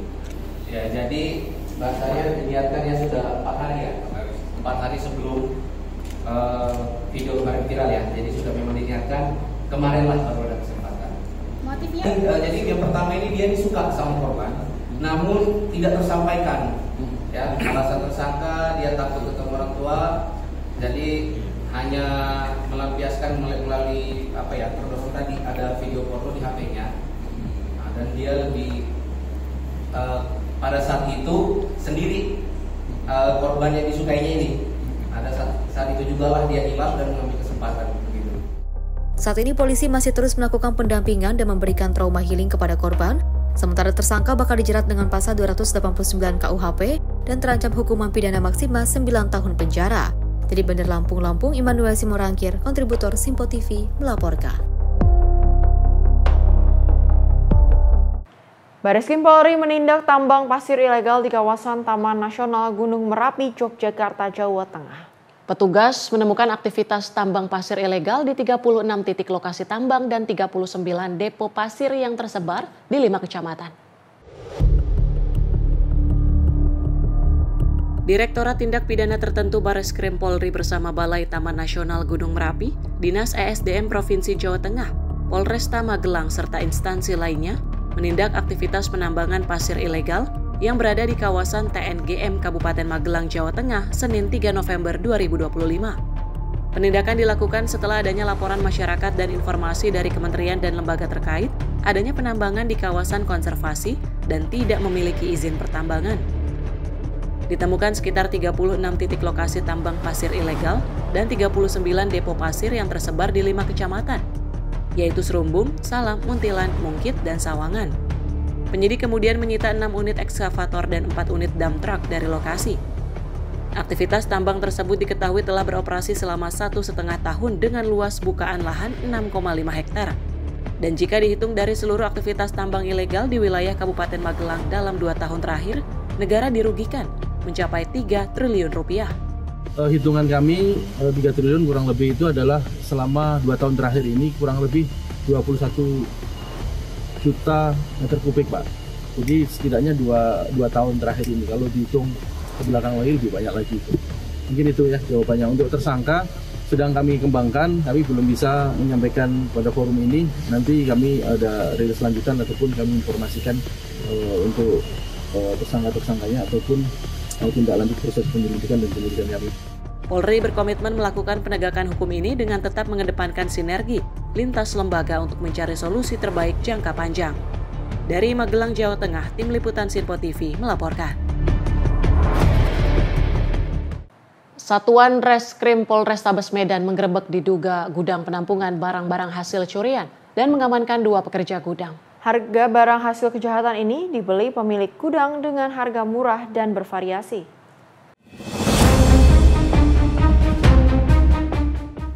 Ya, jadi bahasanya dilihatkan ya sudah 4 hari ya. 4 hari sebelum video kemarin viral ya, jadi sudah memang diniatkan kemarin lah baru ada kesempatan. Motifnya? Jadi yang pertama ini dia suka sama korban, namun tidak tersampaikan. Ya, alasan tersangka dia takut ketemu orang tua, jadi hanya melampiaskan melalui apa ya, terdorong tadi ada video porno di HP-nya, dan dia lebih pada saat itu sendiri korban yang disukainya ini. Ada saat itu juga lah dia hilang dan mengambil kesempatan begitu. Saat ini polisi masih terus melakukan pendampingan dan memberikan trauma healing kepada korban. Sementara tersangka bakal dijerat dengan pasal 289 KUHP dan terancam hukuman pidana maksimal 9 tahun penjara. Dari Bandar Lampung, Lampung, Immanuel Simorangkir, kontributor Simpo TV melaporkan. Bareskrim Polri menindak tambang pasir ilegal di kawasan Taman Nasional Gunung Merapi, Yogyakarta, Jawa Tengah. Petugas menemukan aktivitas tambang pasir ilegal di 36 titik lokasi tambang dan 39 depo pasir yang tersebar di 5 kecamatan. Direktorat Tindak Pidana Tertentu Bareskrim Polri bersama Balai Taman Nasional Gunung Merapi, Dinas ESDM Provinsi Jawa Tengah, Polresta Magelang serta instansi lainnya menindak aktivitas penambangan pasir ilegal yang berada di kawasan TNGM Kabupaten Magelang, Jawa Tengah, Senin 3 November 2025. Penindakan dilakukan setelah adanya laporan masyarakat dan informasi dari kementerian dan lembaga terkait adanya penambangan di kawasan konservasi dan tidak memiliki izin pertambangan. Ditemukan sekitar 36 titik lokasi tambang pasir ilegal dan 39 depo pasir yang tersebar di 5 kecamatan, yaitu Serumbung, Salam, Muntilan, Mungkit, dan Sawangan. Penyidik kemudian menyita 6 unit ekskavator dan 4 unit dump truck dari lokasi. Aktivitas tambang tersebut diketahui telah beroperasi selama 1,5 tahun dengan luas bukaan lahan 6,5 hektar. Dan jika dihitung dari seluruh aktivitas tambang ilegal di wilayah Kabupaten Magelang dalam 2 tahun terakhir, negara dirugikan mencapai 3 triliun rupiah. Hitungan kami 3 triliun kurang lebih itu adalah selama 2 tahun terakhir ini kurang lebih 21 juta meter kubik, Pak. Jadi setidaknya 2 tahun terakhir ini, kalau dihitung ke belakang lagi lebih banyak lagi. Mungkin itu ya jawabannya. Untuk tersangka sedang kami kembangkan, kami belum bisa menyampaikan pada forum ini. Nanti kami ada rilis lanjutan ataupun kami informasikan untuk tersangka-tersangkanya ataupun tindak lanjut proses penyelidikan dan penyidikan kami. Polri berkomitmen melakukan penegakan hukum ini dengan tetap mengedepankan sinergi lintas lembaga untuk mencari solusi terbaik jangka panjang. Dari Magelang, Jawa Tengah, Tim Liputan Simpo TV melaporkan. Satuan Reskrim Polrestabes Medan menggerebek diduga gudang penampungan barang-barang hasil curian dan mengamankan 2 pekerja gudang. Harga barang hasil kejahatan ini dibeli pemilik gudang dengan harga murah dan bervariasi.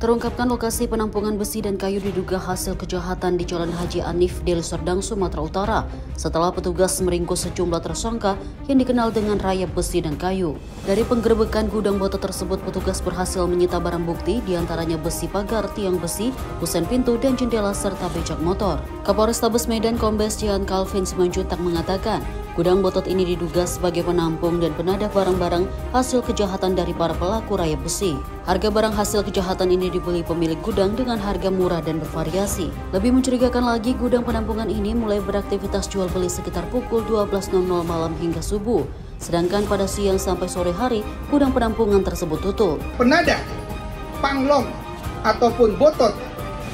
terungkapkan lokasi penampungan besi dan kayu diduga hasil kejahatan di Jalan Haji Anif, Deli Serdang, Sumatera Utara setelah petugas meringkus sejumlah tersangka yang dikenal dengan rayap besi dan kayu. Dari penggerebekan gudang botol tersebut, petugas berhasil menyita barang bukti diantaranya besi pagar, tiang besi, kusen pintu, dan jendela serta becak motor. Kapolrestabes Medan Kombes Jihan Calvin Simanjuntak mengatakan, gudang botot ini diduga sebagai penampung dan penadah barang-barang hasil kejahatan dari para pelaku rayap besi. Harga barang hasil kejahatan ini dibeli pemilik gudang dengan harga murah dan bervariasi. Lebih mencurigakan lagi, gudang penampungan ini mulai beraktivitas jual beli sekitar pukul 12.00 malam hingga subuh. Sedangkan pada siang sampai sore hari, gudang penampungan tersebut tutup. Penadah, panglong, ataupun botot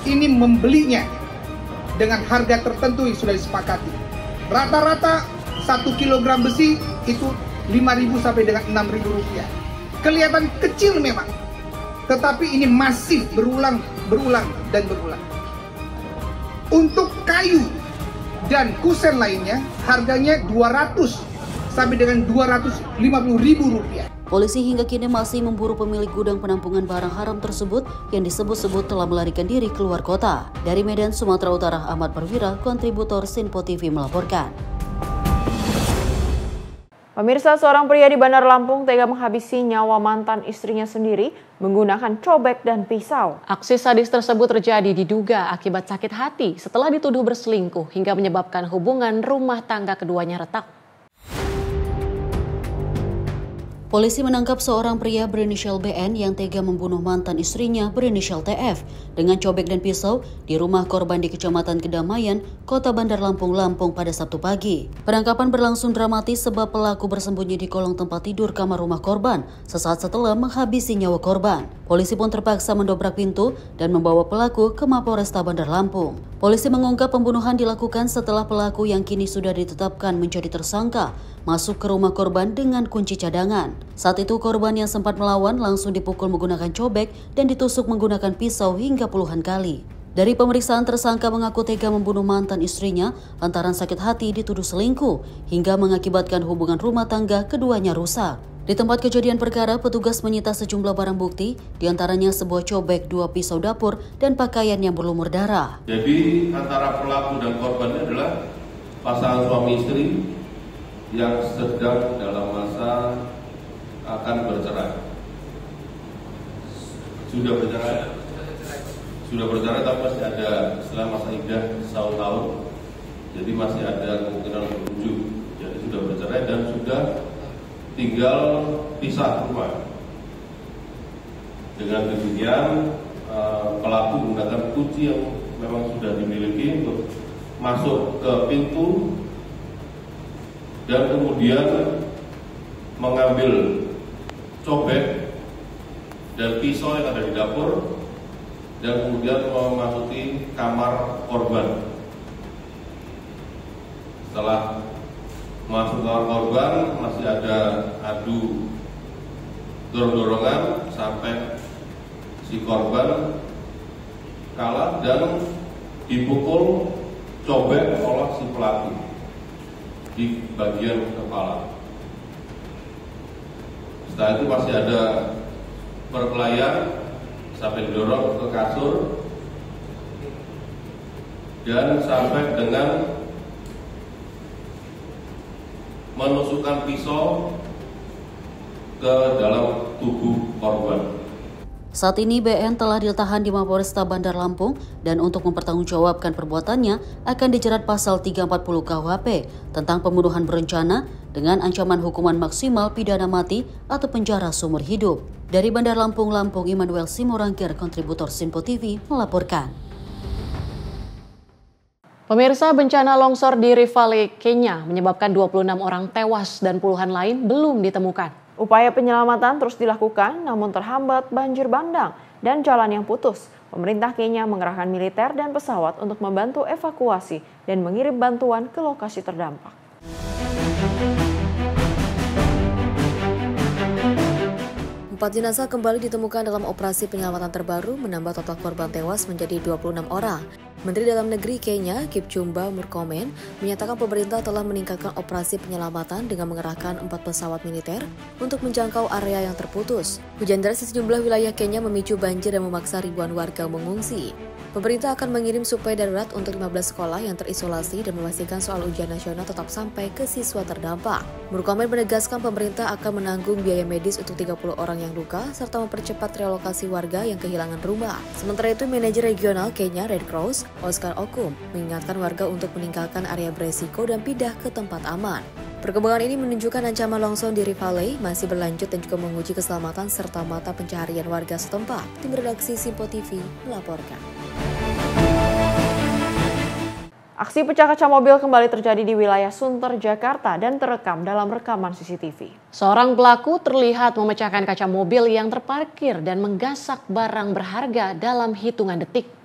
ini membelinya dengan harga tertentu yang sudah disepakati. Rata-rata 1 kilogram besi itu 5.000 sampai dengan 6.000 rupiah. Kelihatan kecil memang, tetapi ini masih berulang dan berulang. Untuk kayu dan kusen lainnya harganya 200 sampai dengan 250.000 rupiah. Polisi hingga kini masih memburu pemilik gudang penampungan barang haram tersebut yang disebut-sebut telah melarikan diri keluar kota. Dari Medan, Sumatera Utara, Ahmad Perwira, kontributor Sinpo TV melaporkan. Pemirsa, seorang pria di Bandar Lampung tega menghabisi nyawa mantan istrinya sendiri menggunakan cobek dan pisau. Aksi sadis tersebut terjadi diduga akibat sakit hati setelah dituduh berselingkuh hingga menyebabkan hubungan rumah tangga keduanya retak. Polisi menangkap seorang pria berinisial BN yang tega membunuh mantan istrinya berinisial TF dengan cobek dan pisau di rumah korban di Kecamatan Kedamaian, Kota Bandar Lampung, Lampung pada Sabtu pagi. Penangkapan berlangsung dramatis sebab pelaku bersembunyi di kolong tempat tidur kamar rumah korban sesaat setelah menghabisi nyawa korban. Polisi pun terpaksa mendobrak pintu dan membawa pelaku ke Mapolresta Bandar Lampung. Polisi mengungkap pembunuhan dilakukan setelah pelaku yang kini sudah ditetapkan menjadi tersangka masuk ke rumah korban dengan kunci cadangan. Saat itu korban yang sempat melawan langsung dipukul menggunakan cobek dan ditusuk menggunakan pisau hingga puluhan kali. Dari pemeriksaan, tersangka mengaku tega membunuh mantan istrinya lantaran sakit hati dituduh selingkuh hingga mengakibatkan hubungan rumah tangga keduanya rusak. Di tempat kejadian perkara, petugas menyita sejumlah barang bukti, diantaranya sebuah cobek, 2 pisau dapur, dan pakaian yang berlumur darah. Jadi antara pelaku dan korbannya adalah pasangan suami istri yang sedang dalam masa akan bercerai. Sudah bercerai tapi masih ada setelah masa iddah 1 tahun, jadi masih ada kemungkinan berujung. Jadi sudah bercerai dan sudah tinggal pisah rumah. Dengan demikian pelaku menggunakan kunci yang memang sudah dimiliki untuk masuk ke pintu dan kemudian mengambil cobek dan pisau yang ada di dapur dan kemudian memasuki kamar korban. Setelah masuk kamar korban masih ada adu dorong-dorongan sampai si korban kalah dan dipukul cobek oleh si pelaku di bagian kepala. Setelah itu masih ada perkelahian sampai didorong ke kasur dan sampai dengan menusukkan pisau ke dalam tubuh korban. Saat ini BN telah ditahan di Mapolresta Bandar Lampung dan untuk mempertanggungjawabkan perbuatannya akan dijerat pasal 340 KUHP tentang pembunuhan berencana dengan ancaman hukuman maksimal pidana mati atau penjara seumur hidup. Dari Bandar Lampung, Immanuel Simorangkir, kontributor Sinpo TV melaporkan. Pemirsa, bencana longsor di Rift Valley, Kenya menyebabkan 26 orang tewas dan puluhan lain belum ditemukan. Upaya penyelamatan terus dilakukan namun terhambat banjir bandang dan jalan yang putus. Pemerintah Kenya mengerahkan militer dan pesawat untuk membantu evakuasi dan mengirim bantuan ke lokasi terdampak. 4 jenazah kembali ditemukan dalam operasi penyelamatan terbaru, menambah total korban tewas menjadi 26 orang. Menteri Dalam Negeri Kenya, Kipchumba Murkomen, menyatakan pemerintah telah meningkatkan operasi penyelamatan dengan mengerahkan 4 pesawat militer untuk menjangkau area yang terputus. Hujan deras di sejumlah wilayah Kenya memicu banjir dan memaksa ribuan warga mengungsi. Pemerintah akan mengirim suplai darurat untuk 15 sekolah yang terisolasi dan memastikan soal ujian nasional tetap sampai ke siswa terdampak. Murkomen menegaskan pemerintah akan menanggung biaya medis untuk 30 orang yang luka serta mempercepat relokasi warga yang kehilangan rumah. Sementara itu, manajer regional Kenya Red Cross, Oscar Okum, mengingatkan warga untuk meninggalkan area beresiko dan pindah ke tempat aman. Perkembangan ini menunjukkan ancaman longsor di Rift Valley masih berlanjut dan juga menguji keselamatan serta mata pencaharian warga setempat. Tim redaksi Simpo TV melaporkan. Aksi pecah kaca mobil kembali terjadi di wilayah Sunter, Jakarta dan terekam dalam rekaman CCTV. Seorang pelaku terlihat memecahkan kaca mobil yang terparkir dan menggasak barang berharga dalam hitungan detik.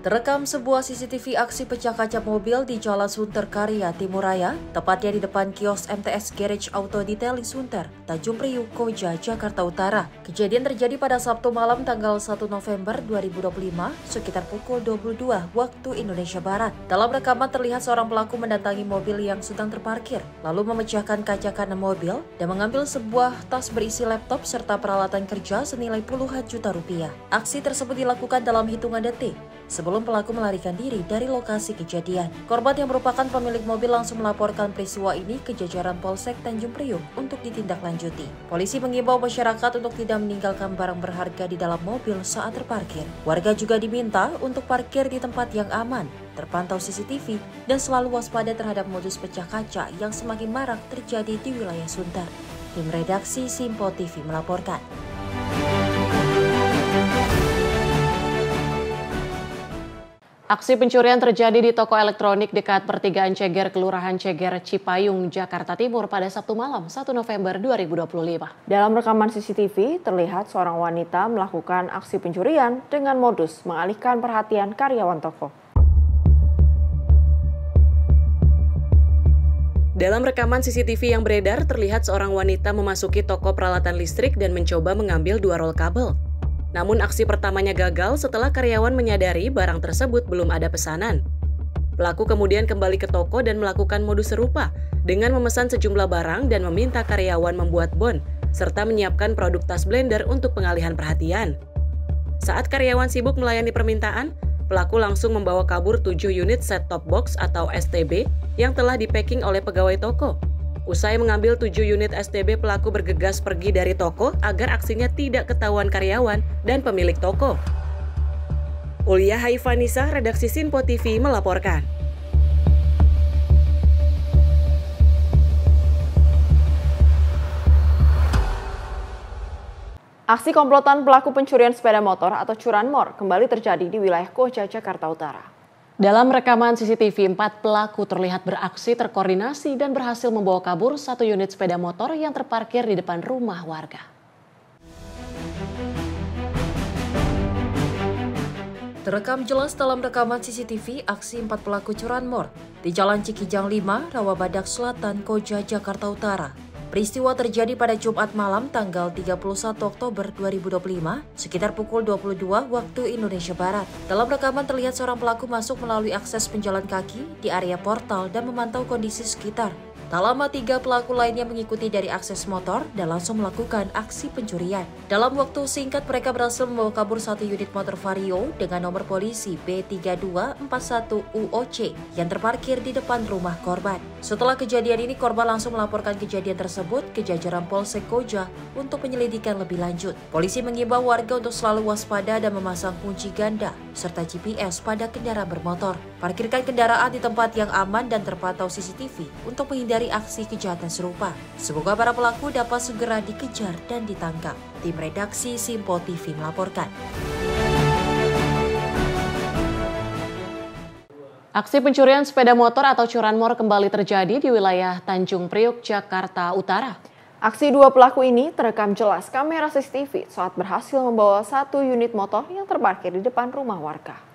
Terekam sebuah CCTV aksi pecah kaca mobil di Jalan Sunter Karya, Timuraya, tepatnya di depan kios MTS Garage Auto Detailing Sunter, Tanjung Priuk, Koja, Jakarta Utara. Kejadian terjadi pada Sabtu malam tanggal 1 November 2025 sekitar pukul 22 waktu Indonesia Barat. Dalam rekaman terlihat seorang pelaku mendatangi mobil yang sedang terparkir, lalu memecahkan kaca kanan mobil dan mengambil sebuah tas berisi laptop serta peralatan kerja senilai puluhan juta rupiah. Aksi tersebut dilakukan dalam hitungan detik sebelum pelaku melarikan diri dari lokasi kejadian. Korban yang merupakan pemilik mobil langsung melaporkan peristiwa ini ke jajaran Polsek Tanjung Priuk untuk ditindaklanjuti. Polisi mengimbau masyarakat untuk tidak meninggalkan barang berharga di dalam mobil saat terparkir. Warga juga diminta untuk parkir di tempat yang aman, terpantau CCTV, dan selalu waspada terhadap modus pecah kaca yang semakin marak terjadi di wilayah Sunter. Tim redaksi Simpo TV melaporkan. Aksi pencurian terjadi di toko elektronik dekat pertigaan Ceger, Kelurahan Ceger, Cipayung, Jakarta Timur pada Sabtu malam 1 November 2025. Dalam rekaman CCTV, terlihat seorang wanita melakukan aksi pencurian dengan modus mengalihkan perhatian karyawan toko. Dalam rekaman CCTV yang beredar, terlihat seorang wanita memasuki toko peralatan listrik dan mencoba mengambil 2 rol kabel. Namun aksi pertamanya gagal setelah karyawan menyadari barang tersebut belum ada pesanan. Pelaku kemudian kembali ke toko dan melakukan modus serupa dengan memesan sejumlah barang dan meminta karyawan membuat bon, serta menyiapkan produk tas blender untuk pengalihan perhatian. Saat karyawan sibuk melayani permintaan, pelaku langsung membawa kabur 7 unit set-top box atau STB yang telah di-packing oleh pegawai toko. Usai mengambil 7 unit STB, pelaku bergegas pergi dari toko agar aksinya tidak ketahuan karyawan dan pemilik toko. Ulia Haifanisa, redaksi Simpo TV melaporkan. Aksi komplotan pelaku pencurian sepeda motor atau curanmor kembali terjadi di wilayah Koja, Jakarta Utara. Dalam rekaman CCTV, 4 pelaku terlihat beraksi terkoordinasi dan berhasil membawa kabur 1 unit sepeda motor yang terparkir di depan rumah warga. Terekam jelas dalam rekaman CCTV aksi 4 pelaku curanmor di Jalan Cikijang 5, Rawabadak Selatan, Koja, Jakarta Utara. Peristiwa terjadi pada Jumat malam tanggal 31 Oktober 2025 sekitar pukul 22 waktu Indonesia Barat. Dalam rekaman terlihat seorang pelaku masuk melalui akses penjalan kaki di area portal dan memantau kondisi sekitar. Tak lama 3 pelaku lainnya mengikuti dari akses motor dan langsung melakukan aksi pencurian. Dalam waktu singkat mereka berhasil membawa kabur 1 unit motor Vario dengan nomor polisi B3241UOC yang terparkir di depan rumah korban. Setelah kejadian ini korban langsung melaporkan kejadian tersebut ke jajaran Polsek Koja untuk penyelidikan lebih lanjut. Polisi mengimbau warga untuk selalu waspada dan memasang kunci ganda serta GPS pada kendaraan bermotor. Parkirkan kendaraan di tempat yang aman dan terpantau CCTV untuk menghindari aksi kejahatan serupa. Semoga para pelaku dapat segera dikejar dan ditangkap. Tim redaksi Simpo TV melaporkan. Aksi pencurian sepeda motor atau curanmor kembali terjadi di wilayah Tanjung Priuk, Jakarta Utara. Aksi 2 pelaku ini terekam jelas kamera CCTV saat berhasil membawa 1 unit motor yang terparkir di depan rumah warga.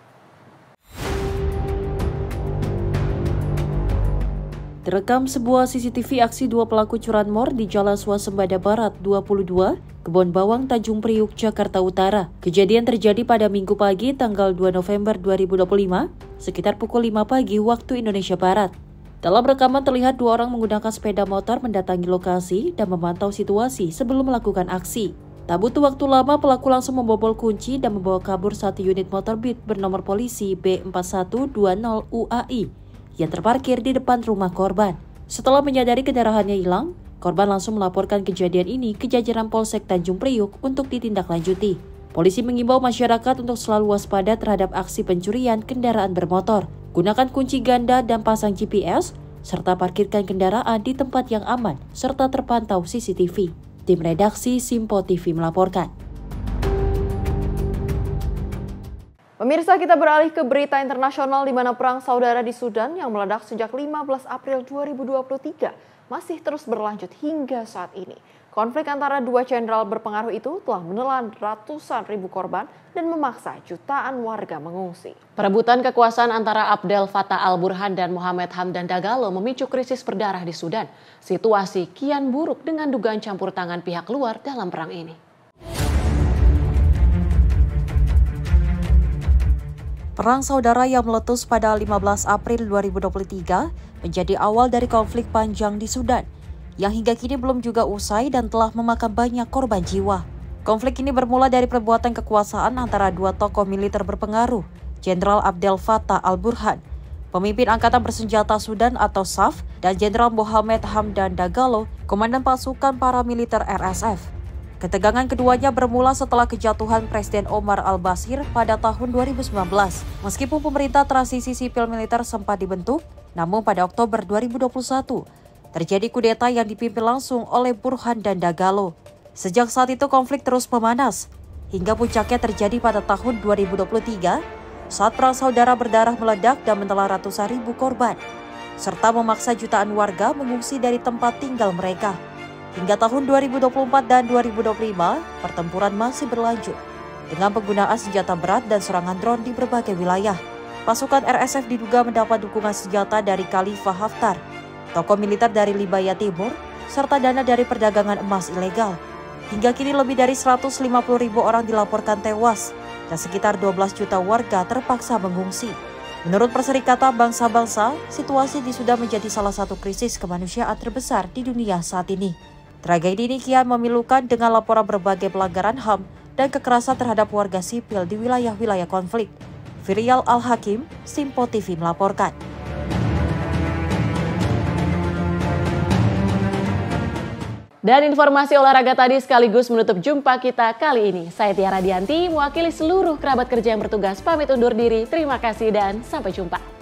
terekam sebuah CCTV aksi dua pelaku curanmor di Jalan Swasembada Barat 22, Kebon Bawang, Tanjung Priuk, Jakarta Utara. Kejadian terjadi pada Minggu pagi tanggal 2 November 2025, sekitar pukul 5 pagi waktu Indonesia Barat. Dalam rekaman terlihat dua orang menggunakan sepeda motor mendatangi lokasi dan memantau situasi sebelum melakukan aksi. Tak butuh waktu lama, pelaku langsung membobol kunci dan membawa kabur satu unit motor Beat bernomor polisi B4120 UAI yang terparkir di depan rumah korban. Setelah menyadari kendaraannya hilang, korban langsung melaporkan kejadian ini ke jajaran Polsek Tanjung Priuk untuk ditindaklanjuti. Polisi mengimbau masyarakat untuk selalu waspada terhadap aksi pencurian kendaraan bermotor. Gunakan kunci ganda dan pasang GPS, serta parkirkan kendaraan di tempat yang aman serta terpantau CCTV. Tim redaksi Simpo TV melaporkan. Pemirsa, kita beralih ke berita internasional di mana perang saudara di Sudan yang meledak sejak 15 April 2023 masih terus berlanjut hingga saat ini. Konflik antara dua jenderal berpengaruh itu telah menelan ratusan ribu korban dan memaksa jutaan warga mengungsi. Perebutan kekuasaan antara Abdel Fattah al-Burhan dan Mohamed Hamdan Dagalo memicu krisis berdarah di Sudan. Situasi kian buruk dengan dugaan campur tangan pihak luar dalam perang ini. Perang saudara yang meletus pada 15 April 2023 menjadi awal dari konflik panjang di Sudan, yang hingga kini belum juga usai dan telah memakan banyak korban jiwa. Konflik ini bermula dari perbuatan kekuasaan antara dua tokoh militer berpengaruh, Jenderal Abdel Fattah al-Burhan, pemimpin Angkatan Bersenjata Sudan atau SAF, dan Jenderal Mohamed Hamdan Dagalo, komandan pasukan paramiliter RSF. Ketegangan keduanya bermula setelah kejatuhan Presiden Omar al-Bashir pada tahun 2019. Meskipun pemerintah transisi sipil militer sempat dibentuk, namun pada Oktober 2021, terjadi kudeta yang dipimpin langsung oleh Burhan dan Dagalo. Sejak saat itu konflik terus memanas, hingga puncaknya terjadi pada tahun 2023 saat perang saudara berdarah meledak dan menelan ratusan ribu korban, serta memaksa jutaan warga mengungsi dari tempat tinggal mereka. Hingga tahun 2024 dan 2025, pertempuran masih berlanjut dengan penggunaan senjata berat dan serangan drone di berbagai wilayah. Pasukan RSF diduga mendapat dukungan senjata dari Khalifah Haftar, tokoh militer dari Libya Timur, serta dana dari perdagangan emas ilegal. Hingga kini lebih dari 150.000 orang dilaporkan tewas dan sekitar 12 juta warga terpaksa mengungsi. Menurut Perserikatan Bangsa-Bangsa, situasi di Sudan menjadi salah satu krisis kemanusiaan terbesar di dunia saat ini. Tragedi ini kian memilukan dengan laporan berbagai pelanggaran HAM dan kekerasan terhadap warga sipil di wilayah-wilayah konflik. Virial Al-Hakim, Simpo TV melaporkan. Dan informasi olahraga tadi sekaligus menutup jumpa kita kali ini. Saya Tiara Dianti, mewakili seluruh kerabat kerja yang bertugas pamit undur diri. Terima kasih dan sampai jumpa.